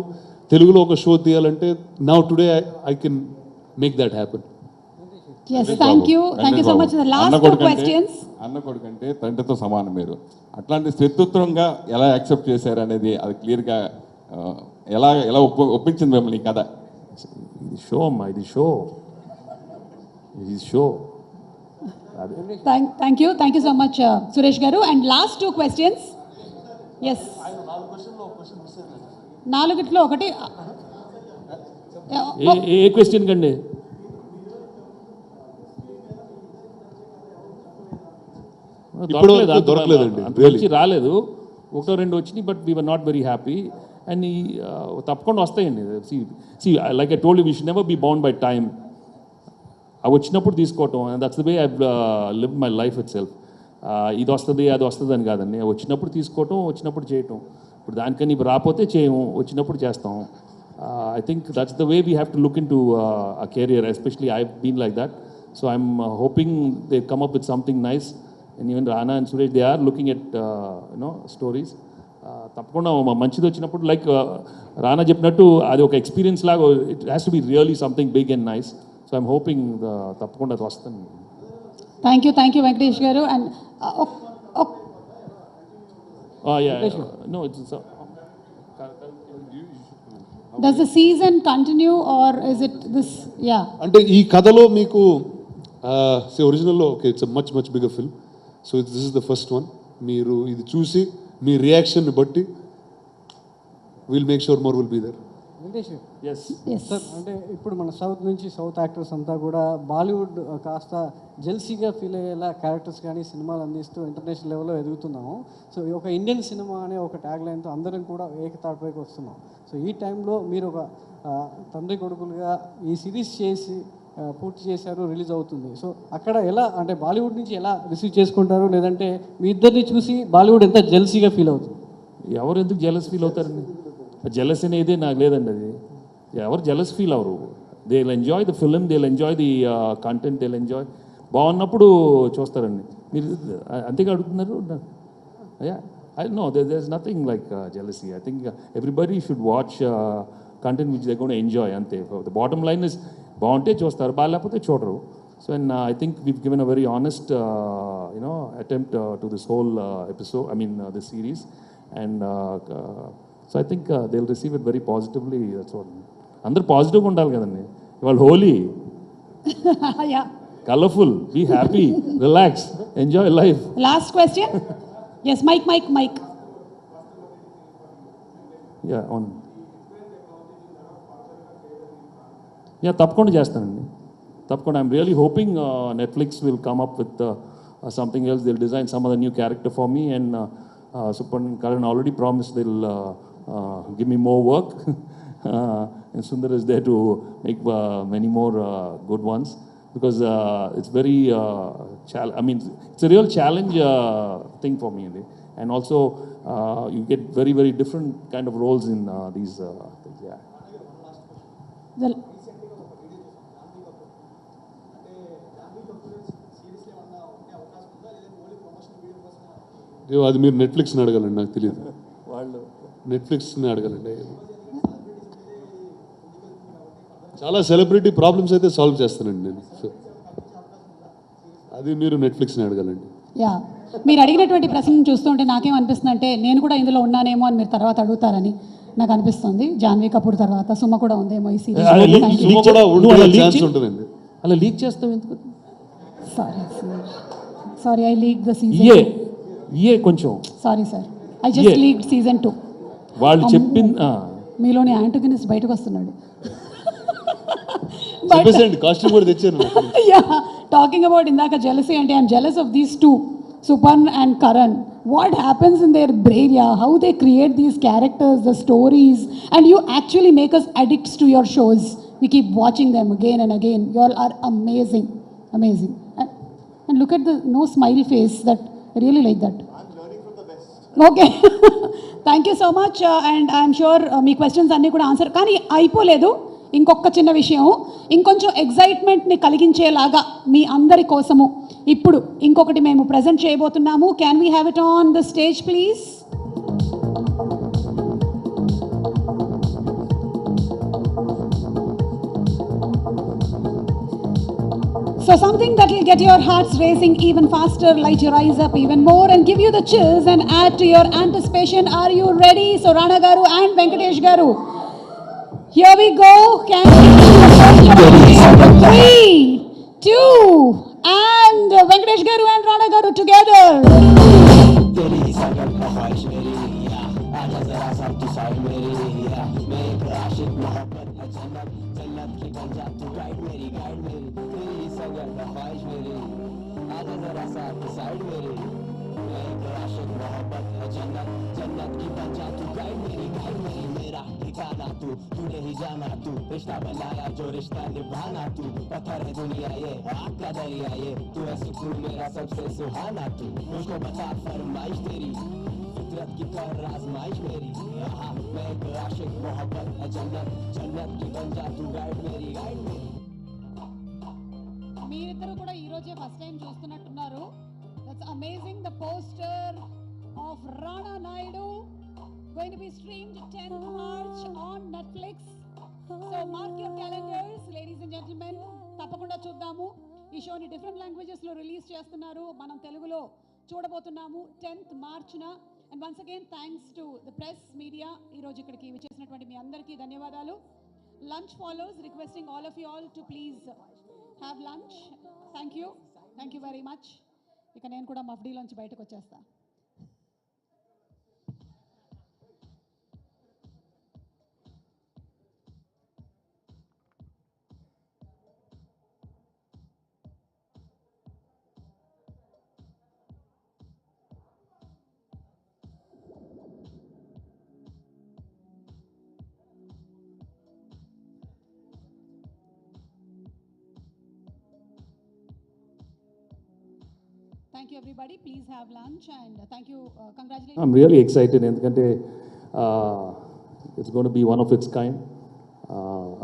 తెలుగులో ఒక షో తీయాలంటే now today I can make that happen. Thank you so much. Last 2 questions. అన్న కొడుకంటే తండ్రితో సమానం మీరు. అట్లాంటి శత్రుత్వంగా ఎలా యాక్సెప్ట్ చేశారు అనేది అది క్లియర్గా ఎలా ఒప్పించింది మిమ్మల్ని ఈ కథ? ఇది షో అమ్మా, ఇది show. Thank you so much Suresh garu. And last 2 questions. Yes, 4 ఒకటి. ఏ క్వశ్చన్ కండి? దొరకలేదండి, రాలేదు. 1-2 వచ్చినాయి, but we were not very happy. And తప్పకుండా వస్తాయండి. Like I told you, we should never be bound by time. అవి వచ్చినప్పుడు తీసుకోవటం, that's the way I live my life itself. ఇది వస్తుంది అది వస్తుంది అని కాదండి, వచ్చినప్పుడు తీసుకోవటం, వచ్చినప్పుడు చేయటం. ఇప్పుడు దానికని రాకపోతే చేయము, వచ్చినప్పుడు చేస్తాం. I think that's the way we have to look into a career, especially I been like that. So I'm hoping they come up with something nice. And even Rana and Suresh, they are looking at stories. తప్పకుండా మంచిది వచ్చినప్పుడు, like రానా చెప్పినట్టు అది ఒక experience లాగా, it has to be really something big and nice. So I'm hoping తప్పకుండా అది వస్తుంది. Thank you Venkatesh garu. And does the season continue or is it this? Yeah, అంటే ఈ కథలో మీకు ఒరిజినల్లో okay, it's much bigger film. So this is the first one. మీరు ఇది చూసి మీ రియాక్షన్ని బట్టి will make sure more will be there. Sir, అంటే ఇప్పుడు మన సౌత్ నుంచి సౌత్ యాక్టర్స్ అంతా కూడా బాలీవుడ్ కాస్త జెల్సీగా ఫీల్ అయ్యేలా క్యారెక్టర్స్ కానీ సినిమాలు అందిస్తూ ఇంటర్నేషనల్ లెవెల్లో ఎదుగుతున్నాము. సో ఒక ఇండియన్ సినిమా అనే ఒక ట్యాగ్ లైన్తో అందరం కూడా ఏకతాటిపైకి వస్తున్నాం. సో ఈ టైంలో మీరు ఒక తండ్రి కొడుకులుగా ఈ సిరీస్ చేసి పూర్తి చేశారు, రిలీజ్ అవుతుంది. సో అక్కడ ఎలా, అంటే బాలీవుడ్ నుంచి ఎలా రిసీవ్ చేసుకుంటారు, లేదంటే మీ ఇద్దరిని చూసి బాలీవుడ్ ఎంత జెల్సీగా ఫీల్ అవుతుంది? ఎవరు ఎందుకు జెలస్ ఫీల్ అవుతారండి? జెలస్ అనేది నాకు లేదండి. అది ఎవరు jealous feel hour. They will enjoy the film, they will enjoy the content, they will enjoy. బాగున్నప్పుడు చూస్తారండి. మీరు అంతేగా అడుగుతున్నారు? I know there's nothing like jealousy. I think everybody should watch content which they're going to enjoy. Ante the bottom line is బాగుంటే చూస్తారు, బాగాలేకపోతే చూడరు. So and I think we've given a very honest attempt to this whole episode, I mean this series, and so I think they'll receive it very positively. That's what. అందరూ పాజిటివ్గా ఉండాలి కదండి, ఇవాళ Holi. Yeah colorful, be happy, relax, enjoy life. Last question. Yes, Mike. Yeah, on. Yeah, తప్పకుండా చేస్తానండి. తప్పకుండా. I'm really hoping Netflix will come up with something else. They'll design some other new character for me, and Super and Karan already promised they'll give me more work. And Sundar is there to make many more good ones, because it's very it's a real challenge thing for me, and also you get very, very different kind of roles in these things. Yeah. అది మీరు నెట్ఫ్లిక్స్ని అడగాలండి, నాకు తెలియదు. నెట్ఫ్లిక్స్ని అడగాలండి. చాలా celebrity problems అయితే solve చేస్తానండి నేను. So అది మీరు నెట్ఫ్లిక్స్ని అడగాలండి. యా, మీరు అడిగినటువంటి ప్రశ్నను చూస్తుంటే నాకేమనిపిస్తుంది అంటే నేను కూడా ఇందులో ఉన్నానేమో అని మీరు తర్వాత అడుగుతారని నాకు అనిపిస్తుంది. జాన్వీ కపూర్ తర్వాత సుమ కూడా ఉందేమో ఈ సీరీస్. అలా లీక్ చేస్తావు ఎందుకు? Sorry, I leak the season. కొంచెం sorry sir, I just leaked season 2. వాళ్ళు చెప్పింది మీలోని యాంటగనిస్ట్ బయటకు వస్తున్నాడు. కాస్ట్యూమ్ కూడా తెచ్చాను. Talking about indaka jealousy, and I'm jealous of these two, Supan and Karan. What happens in their brain? Yeah, how they create these characters, the stories, and you actually make us addicts to your shows. We keep watching them again and again. You all are amazing. And look at the no smiley face. That I really like that. I'm learning from the best. Okay. Thank you so much, and I'm sure me questions అన్నీ కూడా answer. కానీ అయిపోలేదు, ఇంకొక చిన్న విషయం, ఇంకొంచెం ఎగ్జైట్మెంట్ని కలిగించేలాగా మీ అందరి కోసము ఇప్పుడు ఇంకొకటి మేము ప్రజెంట్ చేయబోతున్నాము. Can we have it on the stage please? So something that will get your hearts racing even faster, light your eyes up even more, and give you the chills and add to your anticipation. Are you ready? So Rana Garu and Venkatesh Garu, here we go. Can we 3, 2, and Venkatesh Garu and Rana Garu together. रिश्ता बनाया जो रिश्ता निभाना तू, पत्थर है दुनिया ये आग का दरिया ये, तू है सुकून मेरा सबसे सुहाना तू, मुझको बता फरमाइश तेरी, फितरत की कर आजमाइश मेरी, यहाँ मैं एक आशिक, मोहब्बत है जन्नत, जन्नत की बन जा तू गाइड मेरी, गाइड मेरी. మీరిద్దరూ కూడా ఈ రోజే ఫస్ట్ టైం చూస్తున్నట్టున్నారు. That's amazing. The poster of Rana Naidu going to be streamed 10th March on Netflix. So mark your calendars, ladies and gentlemen. తప్పకుండా చూద్దాము. ఈ షోని డిఫరెంట్ లాంగ్వేజెస్లో రిలీజ్ చేస్తున్నారు. మనం తెలుగులో చూడబోతున్నాము 10th Marchన. And once again thanks to the press media. ఈరోజు ఇక్కడికి విచ్చేసినటువంటి మీ అందరికీ ధన్యవాదాలు. Lunch follows, requesting all of you all to please have lunch. Thank you very much. ఇక నేను కూడా మఫ్డీలోంచి బయటకు వచ్చేస్తా. Thank you everybody. Please have lunch, and thank you. Congratulations. I'm really excited ఎందుకంటే it's going to be one of its kind,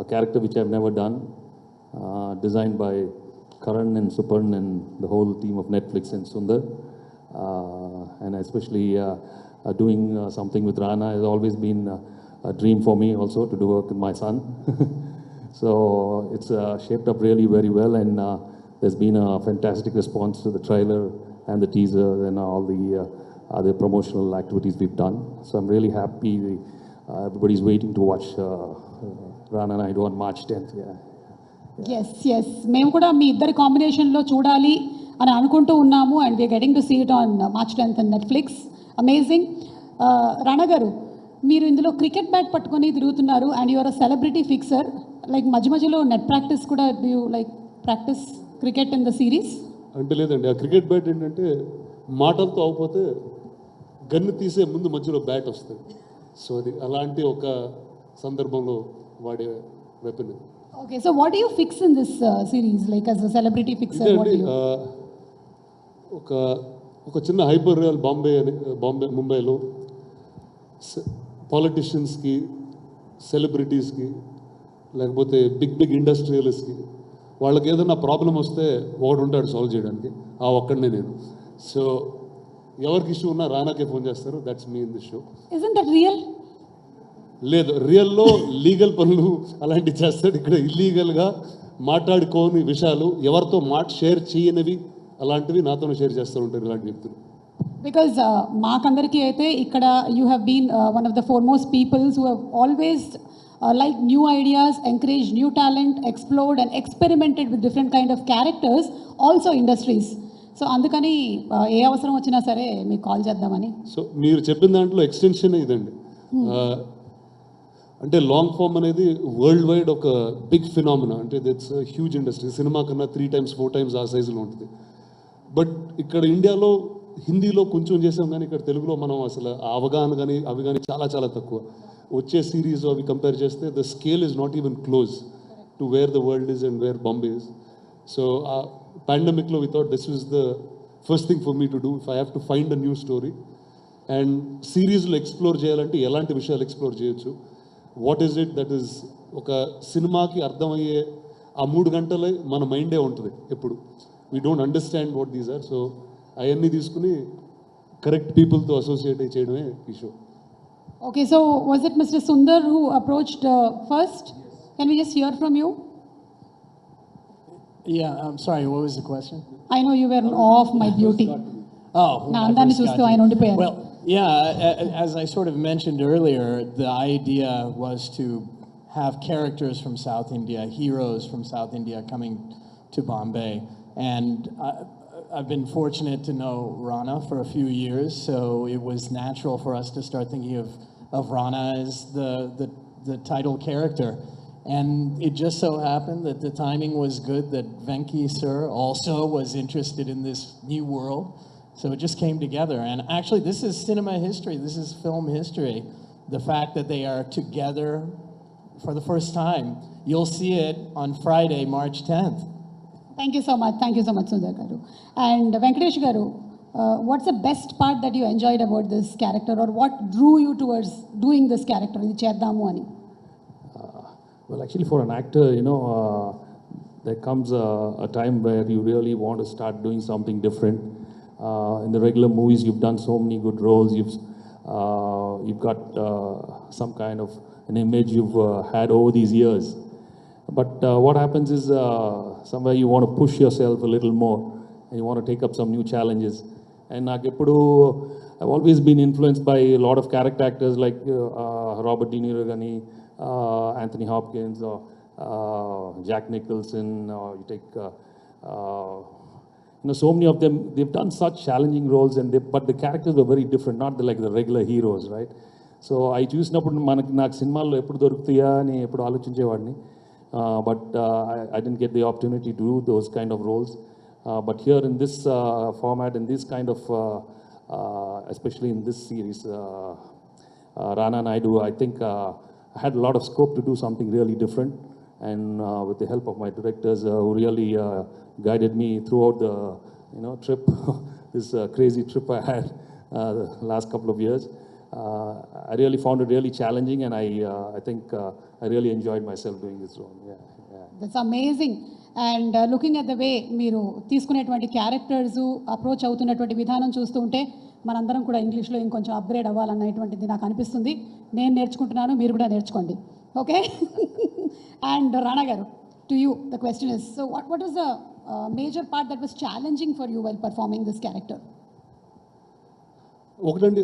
a character which I've never done, designed by Karan and Suparn and the whole team of Netflix and Sundar, and especially doing something with Rana has always been a dream for me also, to do work with my son. So it's shaped up really very well, and there's been a fantastic response to the trailer and the teaser and all the other promotional activities we've done. So I'm really happy. Everybody's waiting to watch Rana Naidu on March 10th. Yeah. Yes మేము కూడా మీ ఇద్దరి కాంబినేషన్లో చూడాలి అని అనుకుంటూ ఉన్నాము and we're getting to see it on March 10th and Netflix. Amazing. Rana garu, మీరు ఇందులో క్రికెట్ బ్యాట్ పట్టుకొని తిరుగుతున్నారు and your a celebrity fixer. Like మధ్య మధ్యలో నెట్ ప్రాక్టీస్ కూడా do you like practice cricket in the series? అంటే లేదండి, ఆ క్రికెట్ బ్యాట్ ఏంటంటే మాటలతో అవకపోతే గన్ను తీసే ముందు మధ్యలో బ్యాట్ వస్తుంది. సో అది అలాంటి ఒక సందర్భంలో వాడే weapon. Okay, so what do you fix in this series like as a celebrity ఫిక్సర్? ఒక చిన్న హైపర్ రియల్ ముంబైలో పాలిటిషియన్స్కి, సెలబ్రిటీస్కి, లేకపోతే బిగ్ ఇండస్ట్రియలిస్ట్కి వాళ్ళకి ఏదైనా ప్రాబ్లం వస్తే ఒకడు ఉంటాడు సాల్వ్ చేయడానికి. ఆ ఒక్కడనే నేను. సో ఎవరికి ఇష్యూ ఉన్నా రానాకే ఫోన్ చేస్తారు. That's me in the show. Isn't that real? లేదు, రియల్లో లీగల్ పనులు అలాంటివి చేస్తాడు. ఇక్కడ ఇల్లీగల్గా మాట్లాడుకోని విషయాలు, ఎవరితో షేర్ చేయనివి అలాంటివి నాతోనే షేర్ చేస్తూ ఉంటారు ఇలాంటి వ్యక్తులు. బికాజ్ మాకందరికీ అయితే ఇక్కడ you have been one of the foremost peoples who have always like new ideas, encourage new talent, explored and experimented with different kind of characters, also industries. So అందుకని ఏ అవసరం వచ్చినా సరే మీకు కాల్ చేద్దామని. సో మీరు చెప్పిన దాంట్లో ఎక్స్టెన్షన్ ఇదండి. అంటే లాంగ్ ఫామ్ అనేది వరల్డ్ వైడ్ ఒక బిగ్ ఫినామినా. అంటే దట్స్ హ్యూజ్ ఇండస్ట్రీ. సినిమా కన్నా 3 times 4 times ఆ సైజులో ఉంటుంది. బట్ ఇక్కడ ఇండియాలో హిందీలో కొంచెం చేసాం, కానీ ఇక్కడ తెలుగులో మనం అసలు అవగాహన కానీ అవి కానీ చాలా చాలా తక్కువ. వచ్చే సిరీస్ అవి కంపేర్ చేస్తే the scale is not even close to where the world is and where Bombay is. So ఆ పాండమిక్లో we thought this is the first thing for me to do if I have to find a new story. And సిరీస్లో explore చేయాలంటే ఎలాంటి విషయాలు explore చేయొచ్చు, what is it that is ఒక సినిమాకి అర్థమయ్యే ఆ 3 గంటలే మన మైండే ఉంటుంది ఎప్పుడు. We don't understand what these are. So అవన్నీ తీసుకుని కరెక్ట్ పీపుల్తో అసోసియేట్ చేయడమే ఈ show. Okay, so was it Mr. Sundar who approached first? Yes. Can we just hear from you? Yeah, I'm sorry, what was the question? I know you were in awe of my beauty. Oh, well, yeah, as I sort of mentioned earlier, the idea was to have characters from South India, heroes from South India coming to Bombay. And I've been fortunate to know Rana for a few years, so it was natural for us to start thinking of Rana as the title character. And it just so happened that the timing was good, that Venki sir also was interested in this new world. So it just came together. And actually, this is cinema history. This is film history. The fact that they are together for the first time. You'll see it on Friday, March 10th. Thank you so much. Thank you so much, Sundar Garu. And Venkatesh Garu, what's the best part that you enjoyed about this character, or what drew you towards doing this character? Well, actually, for an actor, there comes a time where you really want to start doing something different. In the regular movies, you've done so many good roles. You've got some kind of an image you've had over these years. But what happens is somewhere you want to push yourself a little more and you want to take up some new challenges. And I've always been influenced by a lot of character actors like Robert De Niro, Anthony Hopkins, or Jack Nicholson, or you take, so many of them, they've done such challenging roles, but the characters were very different, not like the regular heroes, right? So I చూసినప్పుడు నాకు సినిమాల్లో ఎప్పుడు దొరుకుతాయా అని ఎప్పుడు ఆలోచించేవాడిని. But I didn't get the opportunity to do those kind of roles. But here in this format, in this kind of, especially in this series, Rana Naidu, I think I had a lot of scope to do something really different. And with the help of my directors who really guided me throughout the trip, this crazy trip I had the last couple of years, I really found it really challenging, and I think I really enjoyed myself doing this role. Yeah. That's amazing. And looking at the way మీరు తీసుకునేటువంటి characters approach అవుతున్నటువంటి విధానం చూస్తుంటే మనందరం కూడా ఇంగ్లీష్లో ఇంకొంచెం upgrade అవ్వాలన్నటువంటిది నాకు అనిపిస్తుంది. నేను నేర్చుకుంటున్నాను, మీరు కూడా నేర్చుకోండి. ఓకే. అండ్ రాణా గారు, to you the question is, so what was the major part that was challenging for you while performing this character? ఒకటండి,